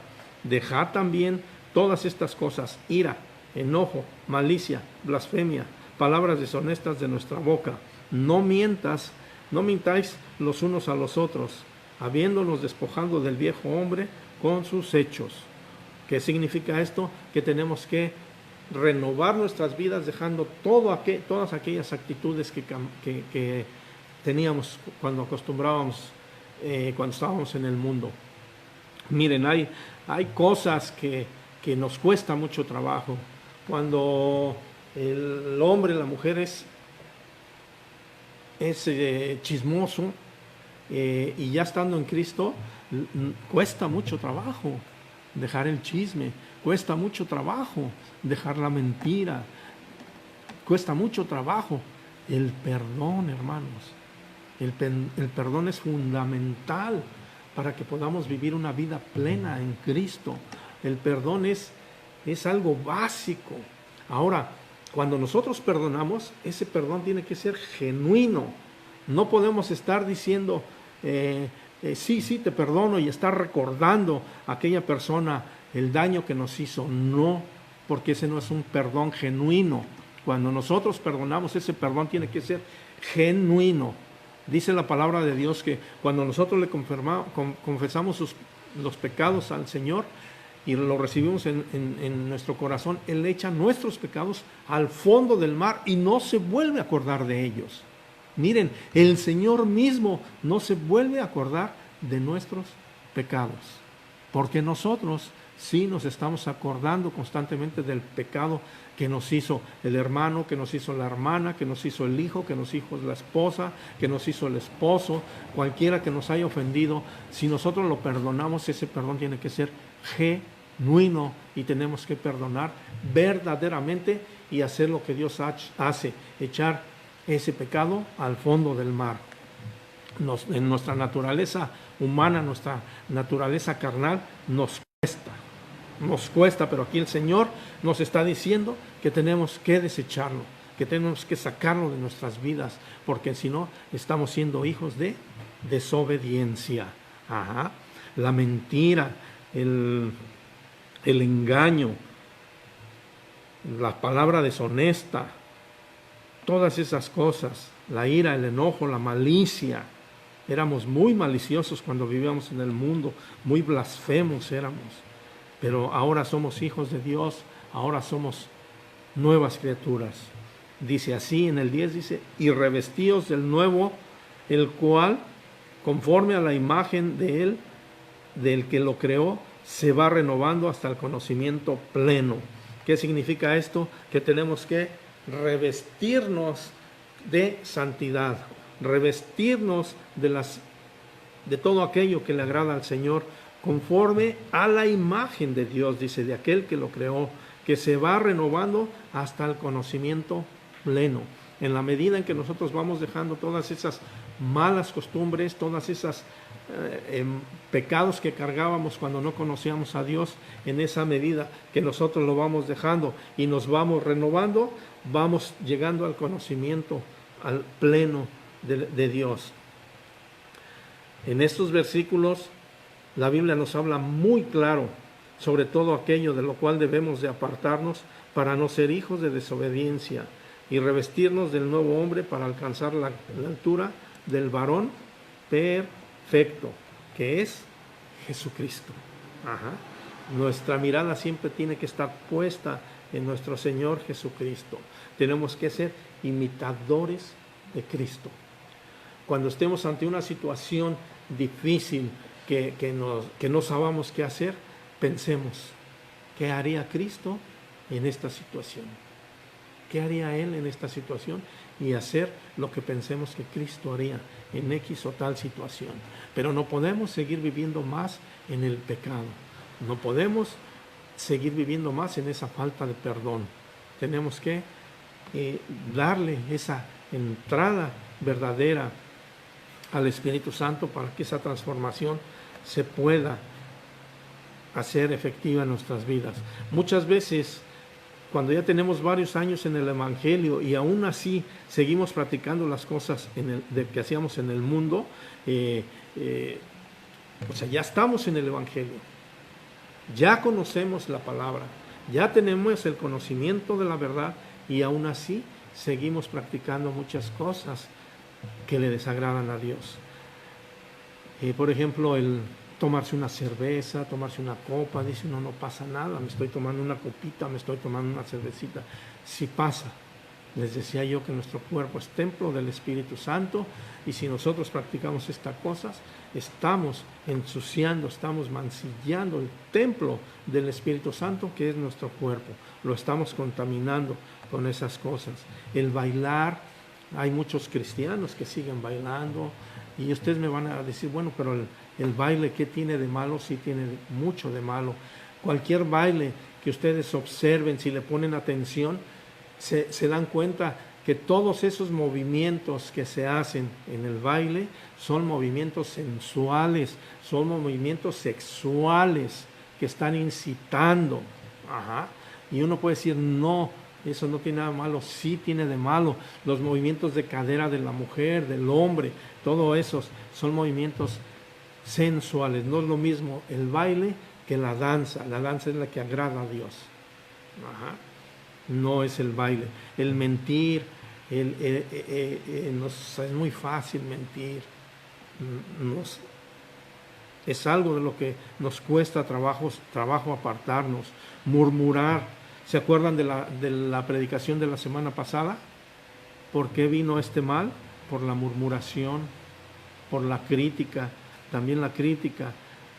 dejad también todas estas cosas: ira, enojo, malicia, blasfemia, palabras deshonestas de nuestra boca. No mintáis los unos a los otros, habiéndonos despojado del viejo hombre con sus hechos. ¿Qué significa esto? Que tenemos que renovar nuestras vidas, dejando todas aquellas actitudes que teníamos cuando acostumbrábamos, cuando estábamos en el mundo. Miren, hay cosas que nos cuesta mucho trabajo. Cuando el hombre, la mujer es chismoso, y ya estando en Cristo, cuesta mucho trabajo dejar el chisme, cuesta mucho trabajo dejar la mentira, cuesta mucho trabajo el perdón, hermanos. El perdón es fundamental para que podamos vivir una vida plena en Cristo. El perdón es algo básico. Ahora, cuando nosotros perdonamos, ese perdón tiene que ser genuino. No podemos estar diciendo, sí, te perdono, y estar recordando a aquella persona el daño que nos hizo. No, porque ese no es un perdón genuino. Cuando nosotros perdonamos, ese perdón tiene que ser genuino. Dice la palabra de Dios que cuando nosotros le confesamos los pecados al Señor y lo recibimos en nuestro corazón, Él echa nuestros pecados al fondo del mar y no se vuelve a acordar de ellos. Miren, el Señor mismo no se vuelve a acordar de nuestros pecados, porque nosotros sí nos estamos acordando constantemente del pecado que nos hizo el hermano, que nos hizo la hermana, que nos hizo el hijo, que nos hizo la esposa, que nos hizo el esposo, cualquiera que nos haya ofendido. Si nosotros lo perdonamos, ese perdón tiene que ser genuino, y tenemos que perdonar verdaderamente y hacer lo que Dios hace, echar ese pecado al fondo del mar. En nuestra naturaleza humana, nuestra naturaleza carnal, nos cuesta, pero aquí el Señor nos está diciendo que tenemos que desecharlo, que tenemos que sacarlo de nuestras vidas, porque si no, estamos siendo hijos de desobediencia. La mentira, el engaño, la palabra deshonesta, todas esas cosas, la ira, el enojo, la malicia. Éramos muy maliciosos cuando vivíamos en el mundo, muy blasfemos éramos. Pero ahora somos hijos de Dios, ahora somos nuevas criaturas. Dice así en el 10, dice, y revestíos del nuevo, el cual, conforme a la imagen de Él, del que lo creó, se va renovando hasta el conocimiento pleno. ¿Qué significa esto? Que tenemos que revestirnos de santidad, revestirnos de todo aquello que le agrada al Señor, conforme a la imagen de Dios, dice, de aquel que lo creó, que se va renovando hasta el conocimiento pleno. En la medida en que nosotros vamos dejando todas esas malas costumbres, todas esas pecados que cargábamos cuando no conocíamos a Dios, en esa medida que nosotros lo vamos dejando y nos vamos renovando, vamos llegando al conocimiento al pleno de Dios. En estos versículos la Biblia nos habla muy claro sobre todo aquello de lo cual debemos de apartarnos para no ser hijos de desobediencia y revestirnos del nuevo hombre para alcanzar la altura del varón perfecto, que es Jesucristo. Nuestra mirada siempre tiene que estar puesta en nuestro Señor Jesucristo. Tenemos que ser imitadores de Cristo. Cuando estemos ante una situación difícil que no sabamos qué hacer, pensemos, ¿qué haría Cristo en esta situación? ¿Qué haría Él en esta situación? Y hacer lo que pensemos que Cristo haría en X o tal situación. Pero no podemos seguir viviendo más en el pecado. No podemos seguir viviendo más en esa falta de perdón. Tenemos que darle esa entrada verdadera al Espíritu Santo para que esa transformación se pueda hacer efectiva en nuestras vidas. Muchas veces, cuando ya tenemos varios años en el Evangelio y aún así seguimos practicando las cosas que hacíamos en el mundo, ya estamos en el Evangelio, ya conocemos la palabra, ya tenemos el conocimiento de la verdad y aún así seguimos practicando muchas cosas que le desagradan a Dios. Por ejemplo, el tomarse una cerveza, tomarse una copa, dice uno, no pasa nada, me estoy tomando una copita, me estoy tomando una cervecita. Sí pasa. Les decía yo que nuestro cuerpo es templo del Espíritu Santo y si nosotros practicamos estas cosas, estamos ensuciando, estamos mancillando el templo del Espíritu Santo que es nuestro cuerpo. Lo estamos contaminando con esas cosas. El bailar, hay muchos cristianos que siguen bailando y ustedes me van a decir, bueno, pero el baile, ¿qué tiene de malo? Sí tiene mucho de malo. Cualquier baile que ustedes observen, si le ponen atención, se dan cuenta que todos esos movimientos que se hacen en el baile son movimientos sensuales, son movimientos sexuales que están incitando. Y uno puede decir, no, eso no tiene nada de malo. Sí tiene de malo. Los movimientos de cadera de la mujer, del hombre, todos esos son movimientos sensuales. No es lo mismo el baile que la danza. La danza es la que agrada a Dios. No es el baile. El mentir, es muy fácil mentir. Es algo de lo que nos cuesta trabajo apartarnos. Murmurar. ¿Se acuerdan de la predicación de la semana pasada? ¿Por qué vino este mal? Por la murmuración, por la crítica, también la crítica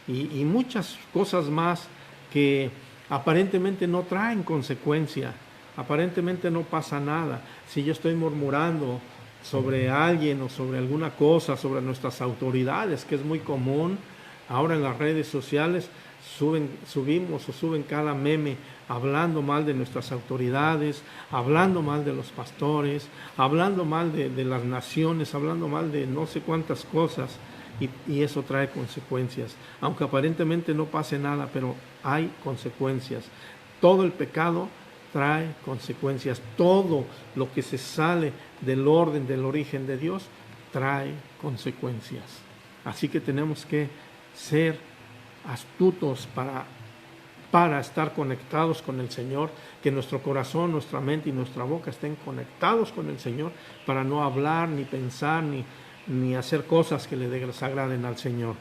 y muchas cosas más que aparentemente no traen consecuencia, aparentemente no pasa nada. Si yo estoy murmurando sobre alguien o sobre alguna cosa, sobre nuestras autoridades, que es muy común, ahora en las redes sociales suben cada meme hablando mal de nuestras autoridades, hablando mal de los pastores, hablando mal de las naciones, hablando mal de no sé cuántas cosas, y eso trae consecuencias. Aunque aparentemente no pase nada, pero hay consecuencias. Todo el pecado trae consecuencias. Todo lo que se sale del orden, del origen de Dios, trae consecuencias. Así que tenemos que ser astutos para estar conectados con el Señor, que nuestro corazón, nuestra mente y nuestra boca estén conectados con el Señor para no hablar, ni pensar, ni hacer cosas que le desagraden al Señor.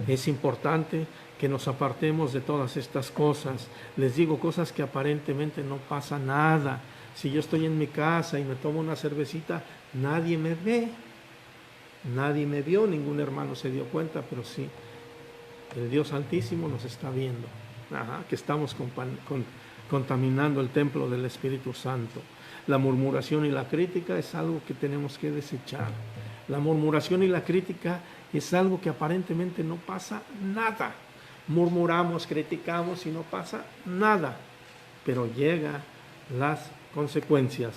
Es importante que nos apartemos de todas estas cosas. Les digo, cosas que aparentemente no pasa nada. Si yo estoy en mi casa y me tomo una cervecita, nadie me ve. Nadie me vio, ningún hermano se dio cuenta, pero sí, el Dios Altísimo nos está viendo, que estamos contaminando el templo del Espíritu Santo. La murmuración y la crítica es algo que tenemos que desechar. La murmuración y la crítica es algo que aparentemente no pasa nada. Murmuramos, criticamos y no pasa nada. pero llega las consecuencias.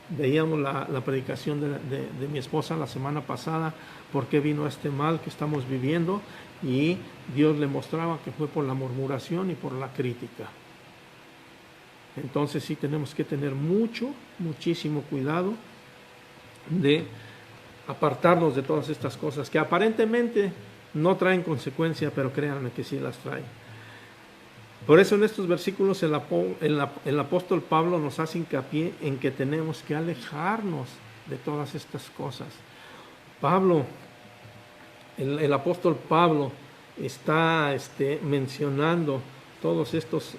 Veíamos la predicación de mi esposa la semana pasada, por qué vino este mal que estamos viviendo, y Dios le mostraba que fue por la murmuración y por la crítica. Entonces sí tenemos que tener muchísimo cuidado de apartarnos de todas estas cosas que aparentemente no traen consecuencia, pero créanme que sí las traen. Por eso en estos versículos el apóstol Pablo nos hace hincapié en que tenemos que alejarnos de todas estas cosas. El apóstol Pablo está mencionando todos estos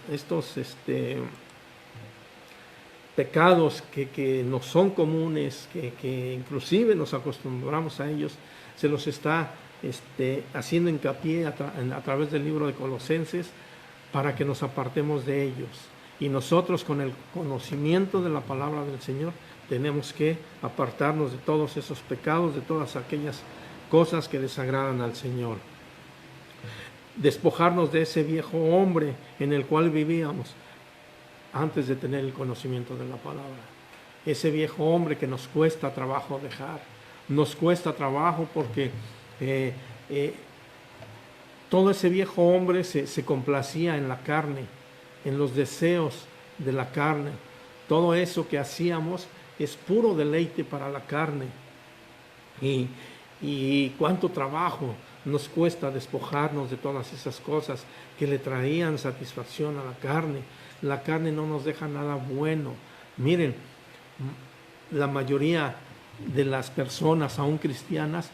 pecados que nos son comunes, que inclusive nos acostumbramos a ellos. Se los está haciendo hincapié a través del libro de Colosenses, para que nos apartemos de ellos. Y nosotros, con el conocimiento de la palabra del Señor, tenemos que apartarnos de todos esos pecados, de todas aquellas cosas que desagradan al Señor. Despojarnos de ese viejo hombre en el cual vivíamos antes de tener el conocimiento de la palabra. Ese viejo hombre que nos cuesta trabajo dejar. Nos cuesta trabajo porque todo ese viejo hombre se complacía en la carne, en los deseos de la carne. Todo eso que hacíamos es puro deleite para la carne. Y cuánto trabajo nos cuesta despojarnos de todas esas cosas que le traían satisfacción a la carne. La carne no nos deja nada bueno. Miren, la mayoría de las personas, aún cristianas,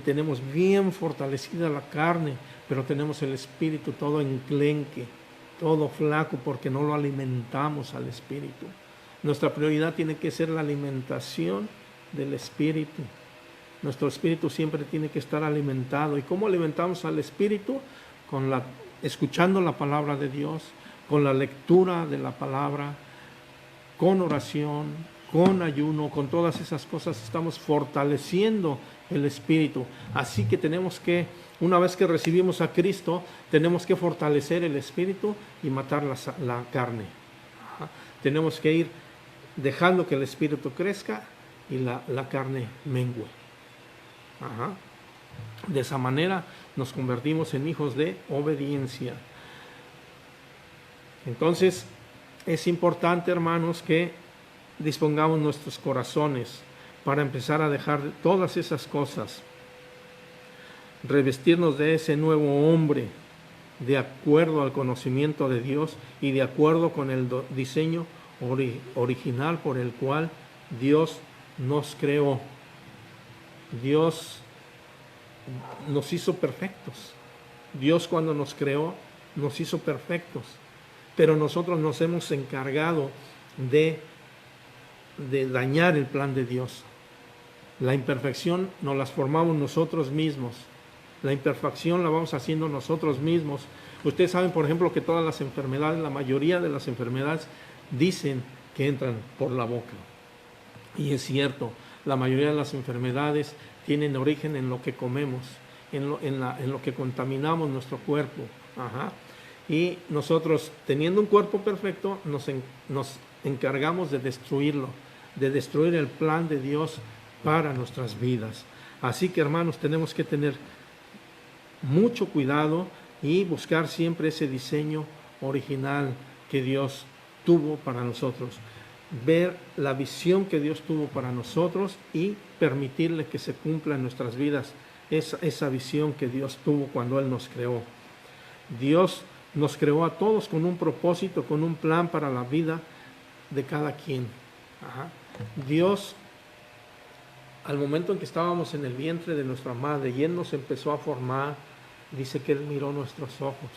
tenemos bien fortalecida la carne, pero tenemos el espíritu todo enclenque, todo flaco, porque no lo alimentamos al espíritu. Nuestra prioridad tiene que ser la alimentación del espíritu. Nuestro espíritu siempre tiene que estar alimentado. ¿Y cómo alimentamos al espíritu? Escuchando la palabra de Dios, con la lectura de la palabra, con oración, con ayuno, con todas esas cosas estamos fortaleciendo el espíritu. Así que tenemos que, una vez que recibimos a Cristo, tenemos que fortalecer el espíritu y matar la carne. Tenemos que ir dejando que el espíritu crezca y la carne mengue. De esa manera nos convertimos en hijos de obediencia. Entonces es importante, hermanos, que dispongamos nuestros corazones para empezar a dejar todas esas cosas, revestirnos de ese nuevo hombre de acuerdo al conocimiento de Dios y de acuerdo con el diseño original por el cual Dios nos creó. Dios nos hizo perfectos. Dios, cuando nos creó, nos hizo perfectos, pero nosotros nos hemos encargado de dañar el plan de Dios. La imperfección nos la formamos nosotros mismos. La imperfección la vamos haciendo nosotros mismos. Ustedes saben, por ejemplo, que todas las enfermedades, la mayoría de las enfermedades, dicen que entran por la boca. Y es cierto, la mayoría de las enfermedades tienen origen en lo que comemos, en lo que contaminamos nuestro cuerpo. Y nosotros, teniendo un cuerpo perfecto, nos encargamos de destruirlo, de destruir el plan de Dios para nuestras vidas. Así que, hermanos, tenemos que tener mucho cuidado y buscar siempre ese diseño original que Dios tuvo para nosotros. Ver la visión que Dios tuvo para nosotros y permitirle que se cumpla en nuestras vidas esa visión que Dios tuvo cuando Él nos creó. Dios nos creó a todos con un propósito, con un plan para la vida de cada quien. Dios, al momento en que estábamos en el vientre de nuestra madre y Él nos empezó a formar, dice que Él miró nuestros ojos.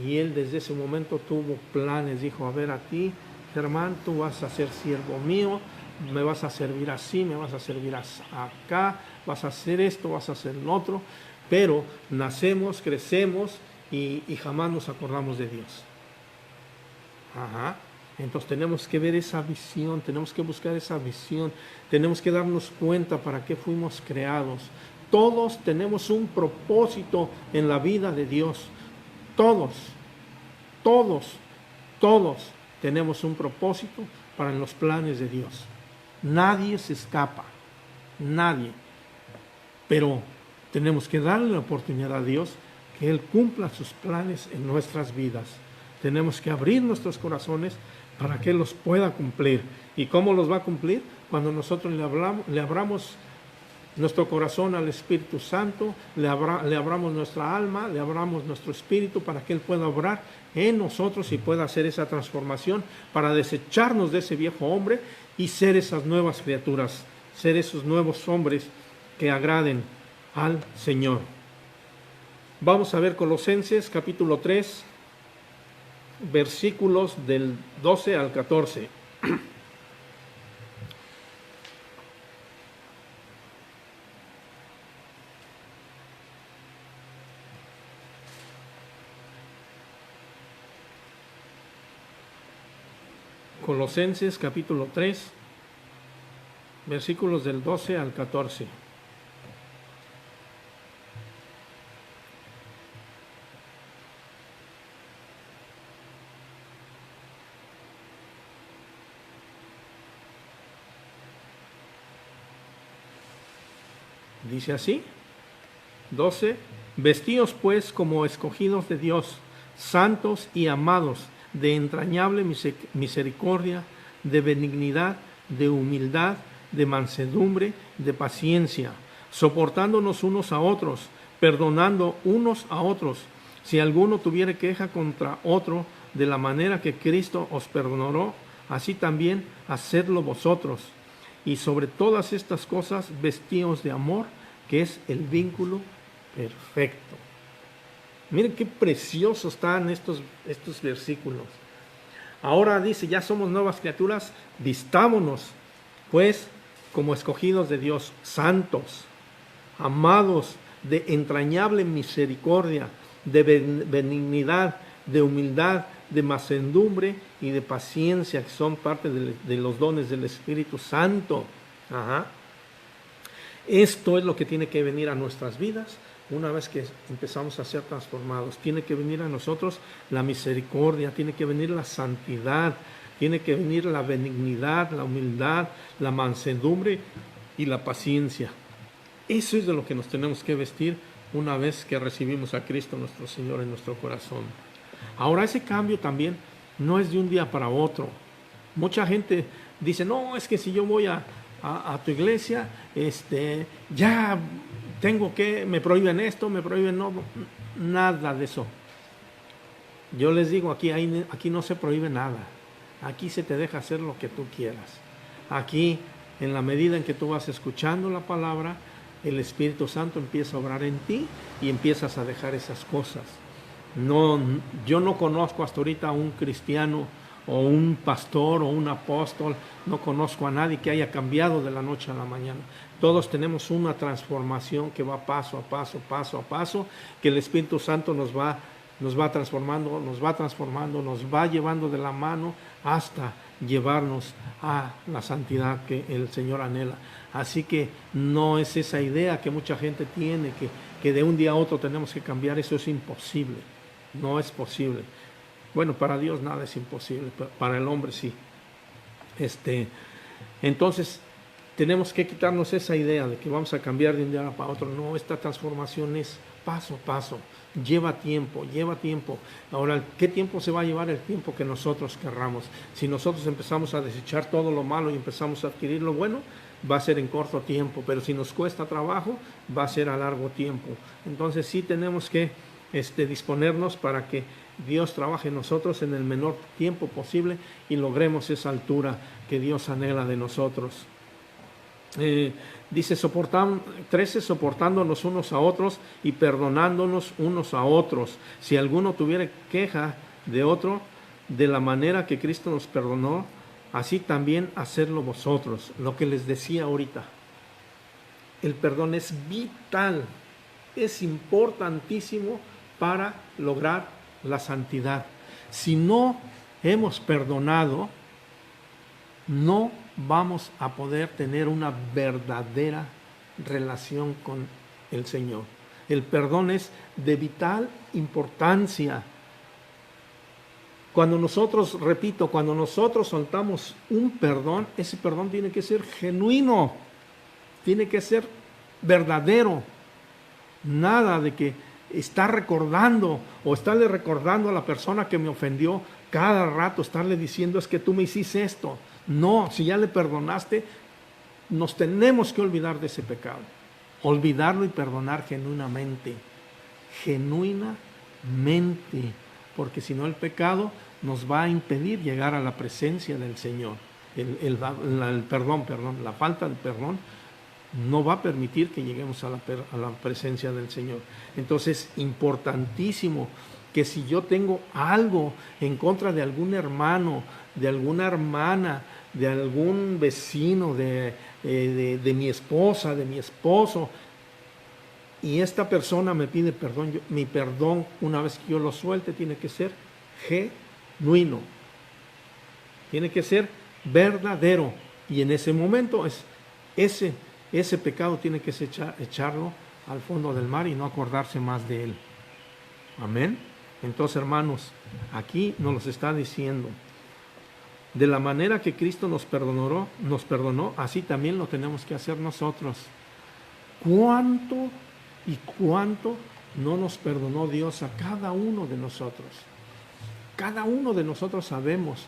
Y Él desde ese momento tuvo planes. Dijo: a ver, a ti, Germán, tú vas a ser siervo mío, me vas a servir así, me vas a servir acá, vas a hacer esto, vas a hacer lo otro. Pero nacemos, crecemos y jamás nos acordamos de Dios. Entonces tenemos que ver esa visión, tenemos que buscar esa visión, tenemos que darnos cuenta para qué fuimos creados. Todos tenemos un propósito en la vida de Dios. Todos tenemos un propósito para los planes de Dios. Nadie se escapa, nadie. Pero tenemos que darle la oportunidad a Dios que Él cumpla sus planes en nuestras vidas. Tenemos que abrir nuestros corazones para que Él los pueda cumplir. ¿Y cómo los va a cumplir? Cuando nosotros le abramos nuestro corazón al Espíritu Santo, le abramos nuestra alma, le abramos nuestro espíritu para que Él pueda obrar en nosotros y pueda hacer esa transformación para desecharnos de ese viejo hombre y ser esas nuevas criaturas, ser esos nuevos hombres que agraden al Señor. Vamos a ver Colosenses capítulo 3, versículos del 12 al 14. Colosenses capítulo 3, versículos del 12 al 14. Dice así, 12, vestíos pues como escogidos de Dios, santos y amados, de entrañable misericordia, de benignidad, de humildad, de mansedumbre, de paciencia, soportándonos unos a otros, perdonando unos a otros, si alguno tuviere queja contra otro, de la manera que Cristo os perdonó, así también hacedlo vosotros. Y sobre todas estas cosas vestíos de amor, que es el vínculo perfecto. Miren qué preciosos están estos versículos. Ahora dice, ya somos nuevas criaturas, vistámonos, pues, como escogidos de Dios, santos, amados, de entrañable misericordia, de benignidad, de humildad, de mansedumbre y de paciencia, que son parte de los dones del Espíritu Santo. Ajá. Esto es lo que tiene que venir a nuestras vidas una vez que empezamos a ser transformados. Tiene que venir a nosotros la misericordia, tiene que venir la santidad, tiene que venir la benignidad, la humildad, la mansedumbre y la paciencia. Eso es de lo que nos tenemos que vestir una vez que recibimos a Cristo nuestro Señor en nuestro corazón. Ahora, ese cambio también no es de un día para otro. Mucha gente dice, no, es que si yo voy a tu iglesia, ya tengo que, me prohíben esto, me prohíben no, nada de eso. Yo les digo, aquí no se prohíbe nada. Aquí se te deja hacer lo que tú quieras. Aquí, en la medida en que tú vas escuchando la palabra, el Espíritu Santo empieza a obrar en ti y empiezas a dejar esas cosas. No, yo no conozco hasta ahorita a un cristiano o un pastor o un apóstol, no conozco a nadie que haya cambiado de la noche a la mañana. Todos tenemos una transformación que va paso a paso, paso a paso, que el Espíritu Santo nos va transformando, nos va llevando de la mano hasta llevarnos a la santidad que el Señor anhela. Así que no es esa idea que mucha gente tiene, que de un día a otro tenemos que cambiar. Eso es imposible, no es posible. Bueno, para Dios nada es imposible, para el hombre sí. Entonces, tenemos que quitarnos esa idea de que vamos a cambiar de un día para otro. No, esta transformación es paso a paso, lleva tiempo. Ahora, ¿qué tiempo se va a llevar? El tiempo que nosotros querramos. Si nosotros empezamos a desechar todo lo malo y empezamos a adquirir lo bueno, va a ser en corto tiempo, pero si nos cuesta trabajo, va a ser a largo tiempo. Entonces sí tenemos que disponernos para que Dios trabaje en nosotros en el menor tiempo posible y logremos esa altura que Dios anhela de nosotros. Dice 13, soportándonos unos a otros y perdonándonos unos a otros. Si alguno tuviera queja de otro, de la manera que Cristo nos perdonó, así también hacerlo vosotros. Lo que les decía ahorita, el perdón es vital, es importantísimo para lograr la santidad. Si no hemos perdonado, no vamos a poder tener una verdadera relación con el Señor. El perdón es de vital importancia. Cuando nosotros, repito, cuando nosotros soltamos un perdón, ese perdón tiene que ser genuino, tiene que ser verdadero. Nada de que estar recordando o estarle recordando a la persona que me ofendió cada rato, estarle diciendo es que tú me hiciste esto. No, si ya le perdonaste, nos tenemos que olvidar de ese pecado. Olvidarlo y perdonar genuinamente. Genuinamente. Porque si no el pecado nos va a impedir llegar a la presencia del Señor. La falta de perdón no va a permitir que lleguemos a la presencia del Señor. Entonces, importantísimo que si yo tengo algo en contra de algún hermano, de alguna hermana, de algún vecino, de mi esposa, de mi esposo, y esta persona me pide perdón, mi perdón, una vez que yo lo suelte, tiene que ser genuino, tiene que ser verdadero, y en ese momento ese pecado tiene que echarlo al fondo del mar y no acordarse más de él. Amén. Entonces, hermanos, aquí nos los está diciendo, de la manera que Cristo nos perdonó, así también lo tenemos que hacer nosotros. ¿Cuánto no nos perdonó Dios a cada uno de nosotros? Cada uno de nosotros sabemos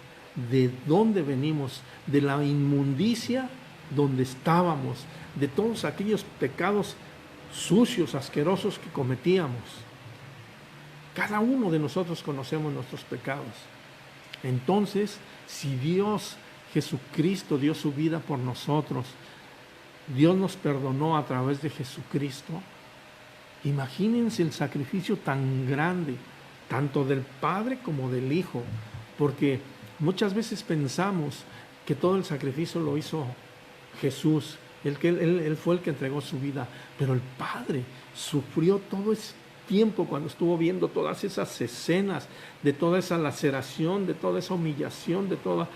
de dónde venimos, de la inmundicia donde estábamos, de todos aquellos pecados sucios, asquerosos que cometíamos. Cada uno de nosotros conocemos nuestros pecados. Entonces, si Dios, Jesucristo, dio su vida por nosotros, Dios nos perdonó a través de Jesucristo, imagínense el sacrificio tan grande, tanto del Padre como del Hijo, porque muchas veces pensamos que todo el sacrificio lo hizo Jesús, él fue el que entregó su vida, pero el Padre sufrió todo ese tiempo cuando estuvo viendo todas esas escenas, de toda esa laceración, de toda esa humillación, de toda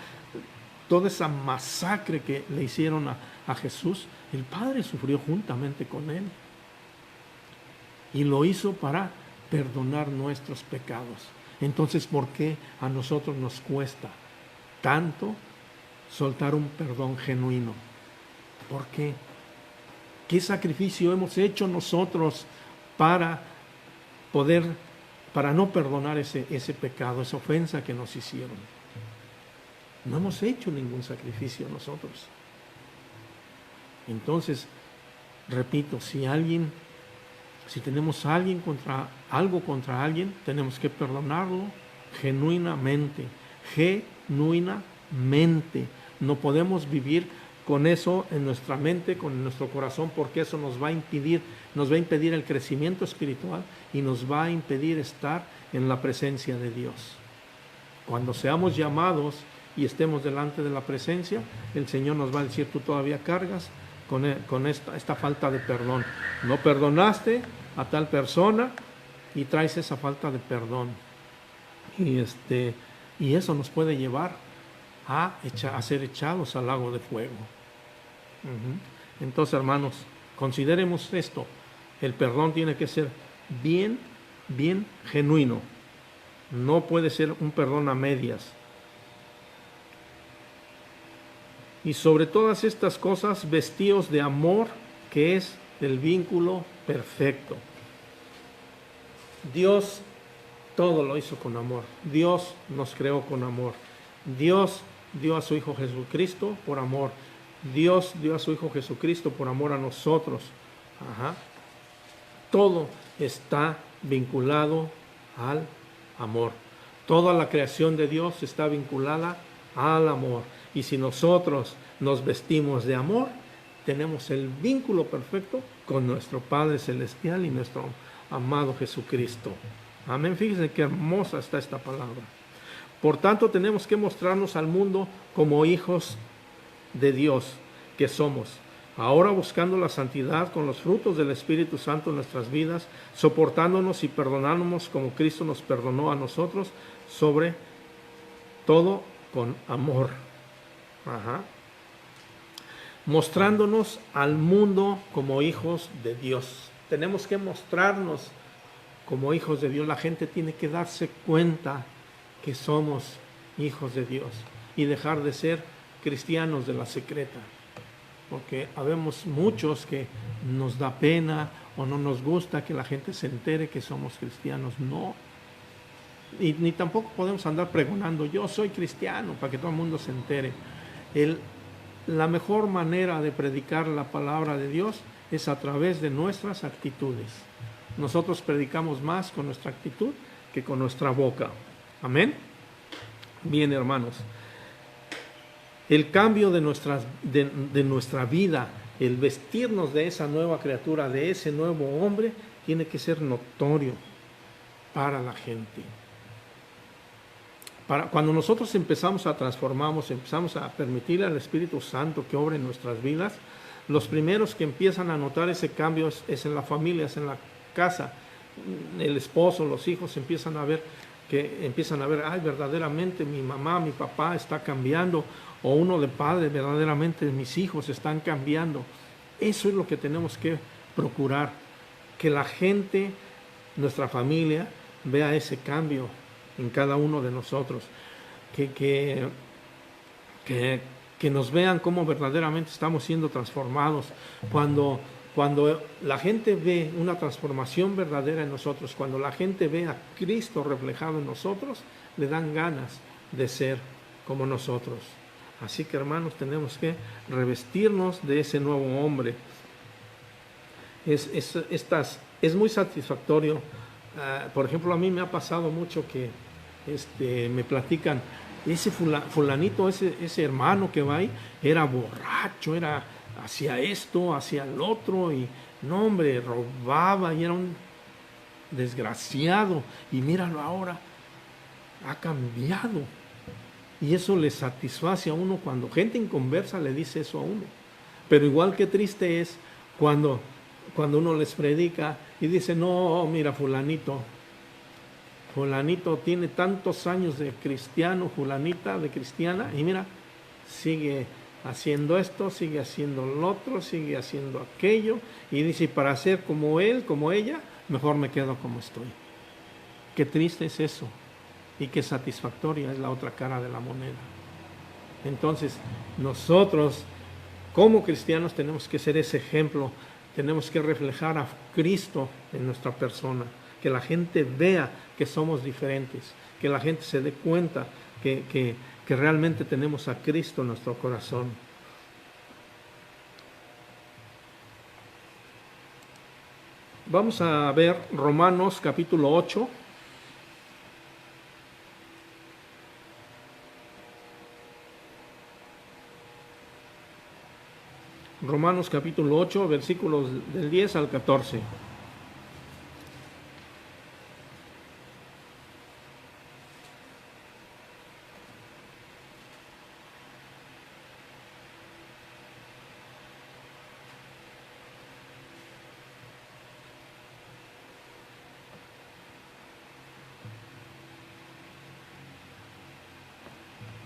esa masacre que le hicieron a Jesús. El Padre sufrió juntamente con él y lo hizo para perdonar nuestros pecados. Entonces, ¿por qué a nosotros nos cuesta tanto soltar un perdón genuino? ¿Por qué? ¿Qué sacrificio hemos hecho nosotros para no perdonar ese pecado, esa ofensa que nos hicieron? No hemos hecho ningún sacrificio nosotros. Entonces, repito, si tenemos algo contra alguien, tenemos que perdonarlo genuinamente. No podemos vivir con eso en nuestra mente, con nuestro corazón, porque eso nos va a impedir el crecimiento espiritual y nos va a impedir estar en la presencia de Dios. Cuando seamos llamados y estemos delante de la presencia, el Señor nos va a decir: tú todavía cargas con esta falta de perdón. No perdonaste a tal persona y traes esa falta de perdón. Y eso nos puede llevar a ser echados al lago de fuego. Entonces, hermanos, consideremos esto. El perdón tiene que ser bien genuino. No puede ser un perdón a medias. Y sobre todas estas cosas, vestíos de amor, que es el vínculo perfecto. Dios todo lo hizo con amor. Dios nos creó con amor. Dios dio a su Hijo Jesucristo por amor. Dios dio a su Hijo Jesucristo por amor a nosotros. Todo está vinculado al amor. Toda la creación de Dios está vinculada al amor. Y si nosotros nos vestimos de amor, tenemos el vínculo perfecto con nuestro Padre Celestial y nuestro amado Jesucristo. Amén. Fíjense qué hermosa está esta palabra. Por tanto, tenemos que mostrarnos al mundo como hijos de Dios que somos, ahora buscando la santidad con los frutos del Espíritu Santo en nuestras vidas, soportándonos y perdonándonos como Cristo nos perdonó a nosotros, sobre todo con amor. Mostrándonos al mundo como hijos de Dios. Tenemos que mostrarnos como hijos de Dios. La gente tiene que darse cuenta que somos hijos de Dios y dejar de ser cristianos de la secreta. Porque habemos muchos que nos da pena o no nos gusta que la gente se entere que somos cristianos. No. Y ni tampoco podemos andar pregonando, yo soy cristiano, para que todo el mundo se entere. La mejor manera de predicar la palabra de Dios es a través de nuestras actitudes. Nosotros predicamos más con nuestra actitud que con nuestra boca. Amén. Bien, hermanos. El cambio de nuestra vida, el vestirnos de esa nueva criatura, de ese nuevo hombre, tiene que ser notorio para la gente. Cuando nosotros empezamos a transformarnos, empezamos a permitirle al Espíritu Santo que obre en nuestras vidas, los primeros que empiezan a notar ese cambio es en la familia, es en la casa. El esposo, los hijos empiezan a ver, ay, verdaderamente mi mamá, mi papá está cambiando, o uno de padre, verdaderamente mis hijos están cambiando. Eso es lo que tenemos que procurar, que la gente, nuestra familia, vea ese cambio en cada uno de nosotros, que nos vean cómo verdaderamente estamos siendo transformados. Cuando la gente ve una transformación verdadera en nosotros, cuando la gente ve a Cristo reflejado en nosotros, le dan ganas de ser como nosotros. Así que, hermanos, tenemos que revestirnos de ese nuevo hombre. Es muy satisfactorio. Por ejemplo, a mí me ha pasado mucho que me platican, ese fulanito, ese hermano que va ahí, era borracho, hacía esto, hacía el otro, y no, hombre, robaba, y era un desgraciado, y míralo ahora, ha cambiado. Y eso le satisface a uno cuando gente inconversa le dice eso a uno. Pero igual que triste es cuando uno les predica y dice, no, mira, fulanito tiene tantos años de cristiano, fulanita de cristiana, y mira, sigue haciendo esto, sigue haciendo lo otro, sigue haciendo aquello, y dice, para ser como él, como ella, mejor me quedo como estoy. Qué triste es eso, y qué satisfactoria es la otra cara de la moneda. Entonces, nosotros, como cristianos, tenemos que ser ese ejemplo, tenemos que reflejar a Cristo en nuestra persona, que la gente vea que somos diferentes, que la gente se dé cuenta que realmente tenemos a Cristo en nuestro corazón. Vamos a ver Romanos capítulo 8. Romanos capítulo 8, versículos del 10 al 14.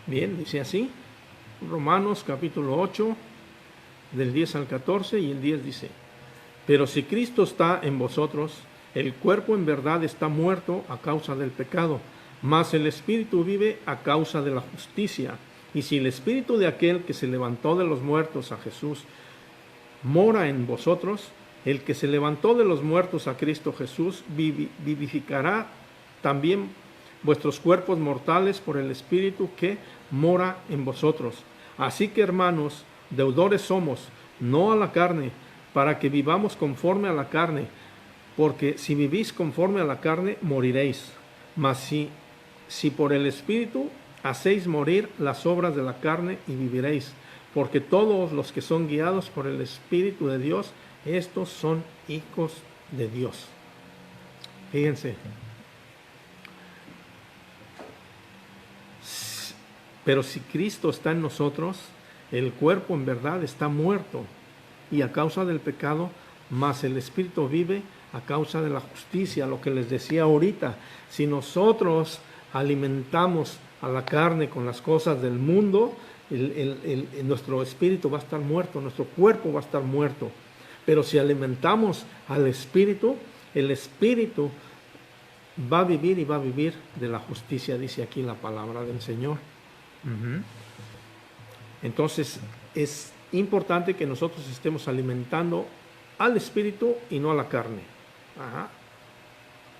Bien, dice así, Romanos capítulo 8, del 10 al 14, y el 10 dice, pero si Cristo está en vosotros, el cuerpo en verdad está muerto a causa del pecado, mas el Espíritu vive a causa de la justicia. Y si el Espíritu de aquel que se levantó de los muertos a Jesús mora en vosotros, el que se levantó de los muertos a Cristo Jesús vivificará también vuestros cuerpos mortales por el Espíritu que mora en vosotros. Así que, hermanos, deudores somos, no a la carne, para que vivamos conforme a la carne, porque si vivís conforme a la carne, moriréis. Mas si por el Espíritu hacéis morir las obras de la carne, y viviréis, porque todos los que son guiados por el Espíritu de Dios, estos son hijos de Dios. Fíjense. Pero si Cristo está en nosotros, el cuerpo en verdad está muerto, y a causa del pecado, mas el Espíritu vive a causa de la justicia. Lo que les decía ahorita, si nosotros alimentamos a la carne con las cosas del mundo, nuestro espíritu va a estar muerto, nuestro cuerpo va a estar muerto. Pero si alimentamos al Espíritu, el Espíritu va a vivir y va a vivir de la justicia, dice aquí la palabra del Señor. Entonces es importante que nosotros estemos alimentando al espíritu y no a la carne.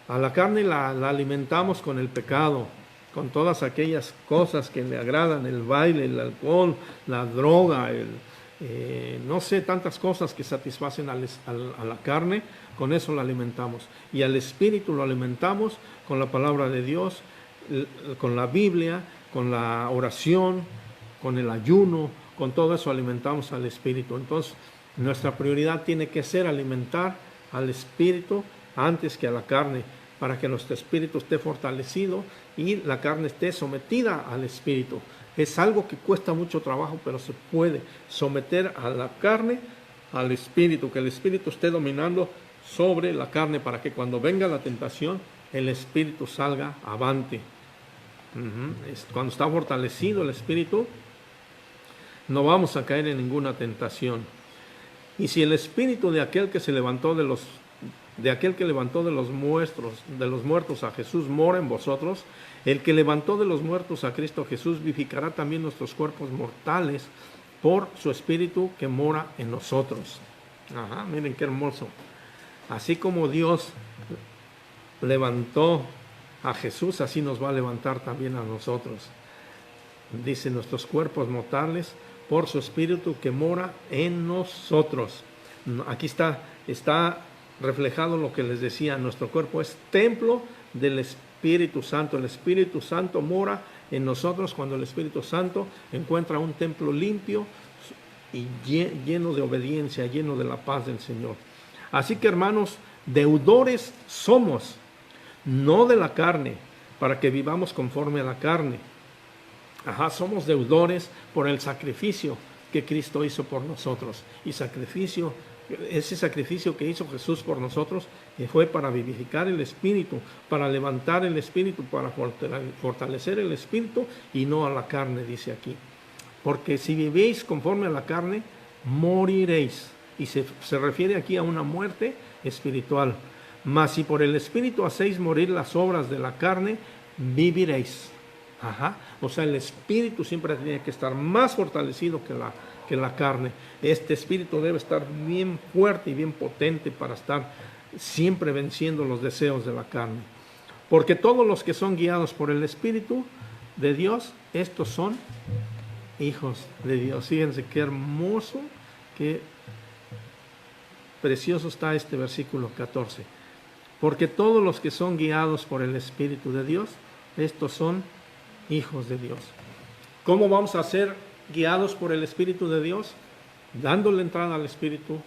A la carne la alimentamos con el pecado, con todas aquellas cosas que le agradan, el baile, el alcohol, la droga, no sé, tantas cosas que satisfacen a la carne, con eso la alimentamos. Y al espíritu lo alimentamos con la palabra de Dios, con la Biblia, con la oración, con el ayuno, con todo eso alimentamos al espíritu. Entonces, nuestra prioridad tiene que ser alimentar al espíritu antes que a la carne, para que nuestro espíritu esté fortalecido y la carne esté sometida al espíritu. Es algo que cuesta mucho trabajo, pero se puede someter a la carne al espíritu, que el espíritu esté dominando sobre la carne, para que cuando venga la tentación, el espíritu salga avante. Cuando está fortalecido el espíritu, no vamos a caer en ninguna tentación. Y si el espíritu de aquel que se levantó de los muertos a Jesús mora en vosotros, el que levantó de los muertos a Cristo Jesús vivificará también nuestros cuerpos mortales por su espíritu que mora en nosotros. Miren qué hermoso. Así como Dios levantó a Jesús, así nos va a levantar también a nosotros. Dice, nuestros cuerpos mortales por su espíritu que mora en nosotros. Aquí está reflejado lo que les decía, nuestro cuerpo es templo del Espíritu Santo. El Espíritu Santo mora en nosotros cuando el Espíritu Santo encuentra un templo limpio y lleno de obediencia, lleno de la paz del Señor. Así que, hermanos, deudores somos, no de la carne, para que vivamos conforme a la carne. Somos deudores por el sacrificio que Cristo hizo por nosotros. Y ese sacrificio que hizo Jesús por nosotros fue para vivificar el espíritu, para levantar el espíritu, para fortalecer el espíritu y no a la carne, dice aquí. Porque si vivís conforme a la carne, moriréis. Y se refiere aquí a una muerte espiritual. Mas si por el espíritu hacéis morir las obras de la carne, viviréis. O sea, el espíritu siempre tiene que estar más fortalecido que la carne. Este espíritu debe estar bien fuerte y bien potente para estar siempre venciendo los deseos de la carne. Porque todos los que son guiados por el Espíritu de Dios, estos son hijos de Dios. Fíjense qué hermoso, qué precioso está este versículo 14. Porque todos los que son guiados por el Espíritu de Dios, estos son hijos de Dios. ¿Cómo vamos a ser guiados por el Espíritu de Dios? Dándole entrada al Espíritu,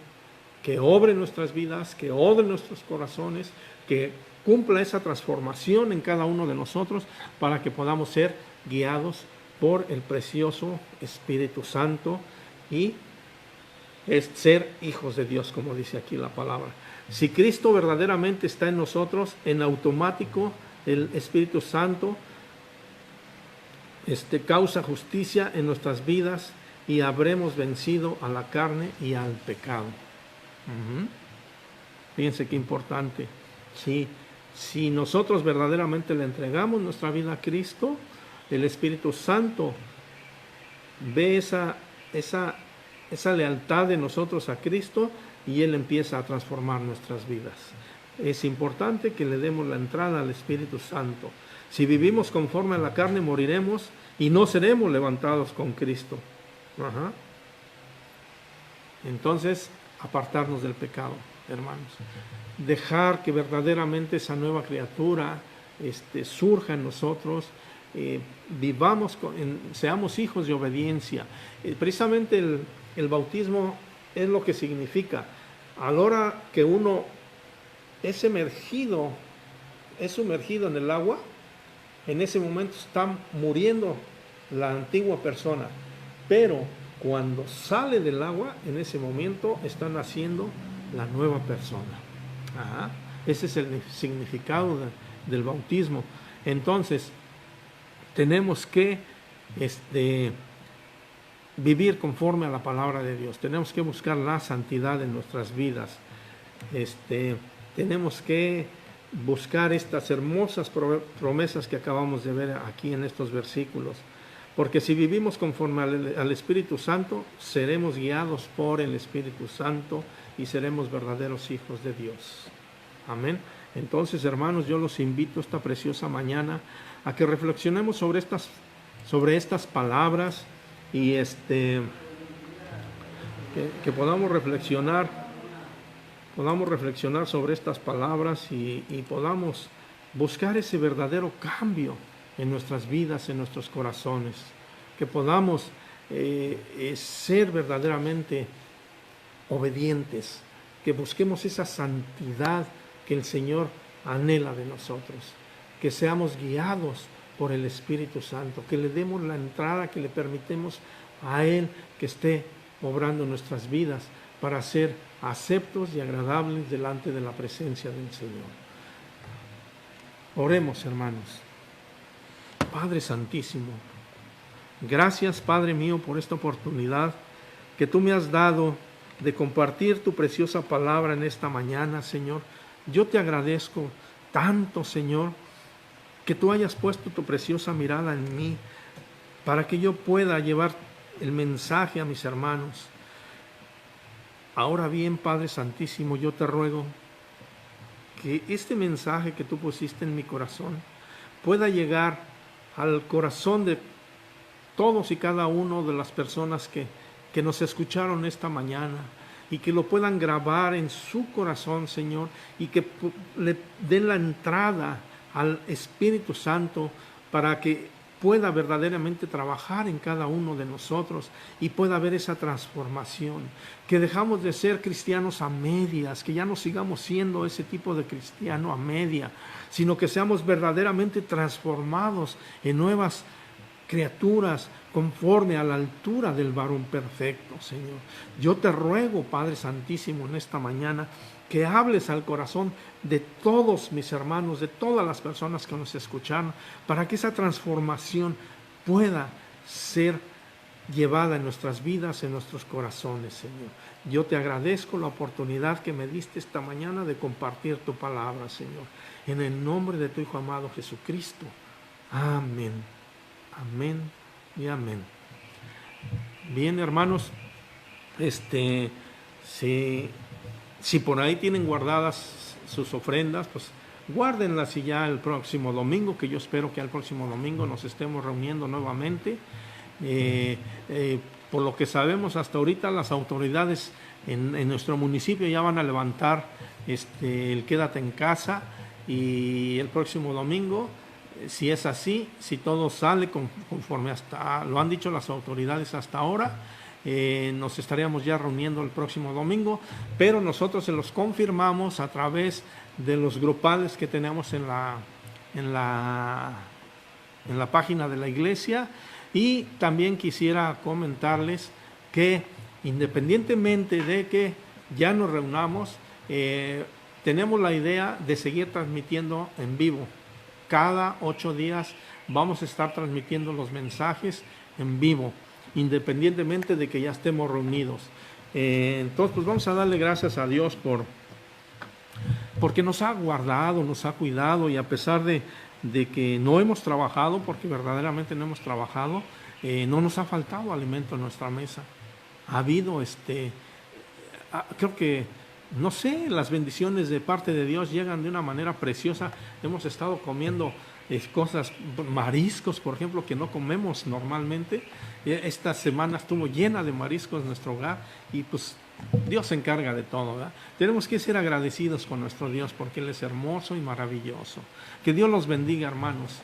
que obre en nuestras vidas, que obre en nuestros corazones, que cumpla esa transformación en cada uno de nosotros para que podamos ser guiados por el precioso Espíritu Santo y ser hijos de Dios, como dice aquí la palabra. Si Cristo verdaderamente está en nosotros, en automático el Espíritu Santo causa justicia en nuestras vidas y habremos vencido a la carne y al pecado. Fíjense qué importante. Si nosotros verdaderamente le entregamos nuestra vida a Cristo, el Espíritu Santo ve esa lealtad de nosotros a Cristo y Él empieza a transformar nuestras vidas. Es importante que le demos la entrada al Espíritu Santo. Si vivimos conforme a la carne, moriremos y no seremos levantados con Cristo. Entonces, apartarnos del pecado, hermanos. Dejar que verdaderamente esa nueva criatura surja en nosotros, seamos hijos de obediencia. Precisamente el bautismo es lo que significa. A la hora que uno es sumergido en el agua, en ese momento está muriendo la antigua persona, pero cuando sale del agua, en ese momento está naciendo la nueva persona. Ese es el significado del bautismo. Entonces, tenemos que vivir conforme a la palabra de Dios. Tenemos que buscar la santidad en nuestras vidas. Tenemos que buscar estas hermosas promesas que acabamos de ver aquí en estos versículos. Porque si vivimos conforme al Espíritu Santo, seremos guiados por el Espíritu Santo y seremos verdaderos hijos de Dios. Amén. Entonces, hermanos, yo los invito esta preciosa mañana a que reflexionemos sobre estas palabras y que podamos reflexionar sobre estas palabras y podamos buscar ese verdadero cambio en nuestras vidas, en nuestros corazones, que podamos ser verdaderamente obedientes, que busquemos esa santidad que el Señor anhela de nosotros, que seamos guiados por el Espíritu Santo, que le demos la entrada, que le permitamos a Él que esté obrando en nuestras vidas para ser aceptos y agradables delante de la presencia del Señor. Oremos, hermanos. Padre Santísimo, gracias, Padre mío, por esta oportunidad que tú me has dado de compartir tu preciosa palabra en esta mañana, Señor. Yo te agradezco tanto, Señor, que tú hayas puesto tu preciosa mirada en mí para que yo pueda llevar el mensaje a mis hermanos. Ahora bien, Padre Santísimo, yo te ruego que este mensaje que tú pusiste en mi corazón pueda llegar al corazón de todos y cada uno de las personas que nos escucharon esta mañana, y que lo puedan grabar en su corazón, Señor, y que le den la entrada al Espíritu Santo para que pueda verdaderamente trabajar en cada uno de nosotros y pueda haber esa transformación, que dejamos de ser cristianos a medias, que ya no sigamos siendo ese tipo de cristiano a media, sino que seamos verdaderamente transformados en nuevas criaturas conforme a la altura del varón perfecto, Señor. Yo te ruego, Padre Santísimo, en esta mañana, que hables al corazón de todos mis hermanos, de todas las personas que nos escucharon, para que esa transformación pueda ser llevada en nuestras vidas, en nuestros corazones, Señor. Yo te agradezco la oportunidad que me diste esta mañana de compartir tu palabra, Señor. En el nombre de tu Hijo amado Jesucristo. Amén. Amén y amén. Bien, hermanos, si por ahí tienen guardadas sus ofrendas, pues guárdenlas, y ya el próximo domingo, que yo espero que al próximo domingo nos estemos reuniendo nuevamente. Por lo que sabemos hasta ahorita, las autoridades en nuestro municipio ya van a levantar el quédate en casa, y el próximo domingo, si es así, si todo sale conforme hasta lo han dicho las autoridades hasta ahora, nos estaríamos ya reuniendo el próximo domingo, pero nosotros se los confirmamos a través de los grupales que tenemos en la página de la iglesia. Y también quisiera comentarles que independientemente de que ya nos reunamos, tenemos la idea de seguir transmitiendo en vivo. Cada 8 días vamos a estar transmitiendo los mensajes en vivo, independientemente de que ya estemos reunidos. Entonces, pues vamos a darle gracias a Dios porque nos ha guardado, nos ha cuidado, y a pesar de que no hemos trabajado, porque verdaderamente no hemos trabajado, no nos ha faltado alimento en nuestra mesa. Ha habido, creo que, no sé, las bendiciones de parte de Dios llegan de una manera preciosa. Hemos estado comiendo cosas, mariscos, por ejemplo, que no comemos normalmente. Esta semana estuvo llena de mariscos en nuestro hogar, y pues Dios se encarga de todo, ¿verdad? Tenemos que ser agradecidos con nuestro Dios porque Él es hermoso y maravilloso. Que Dios los bendiga, hermanos.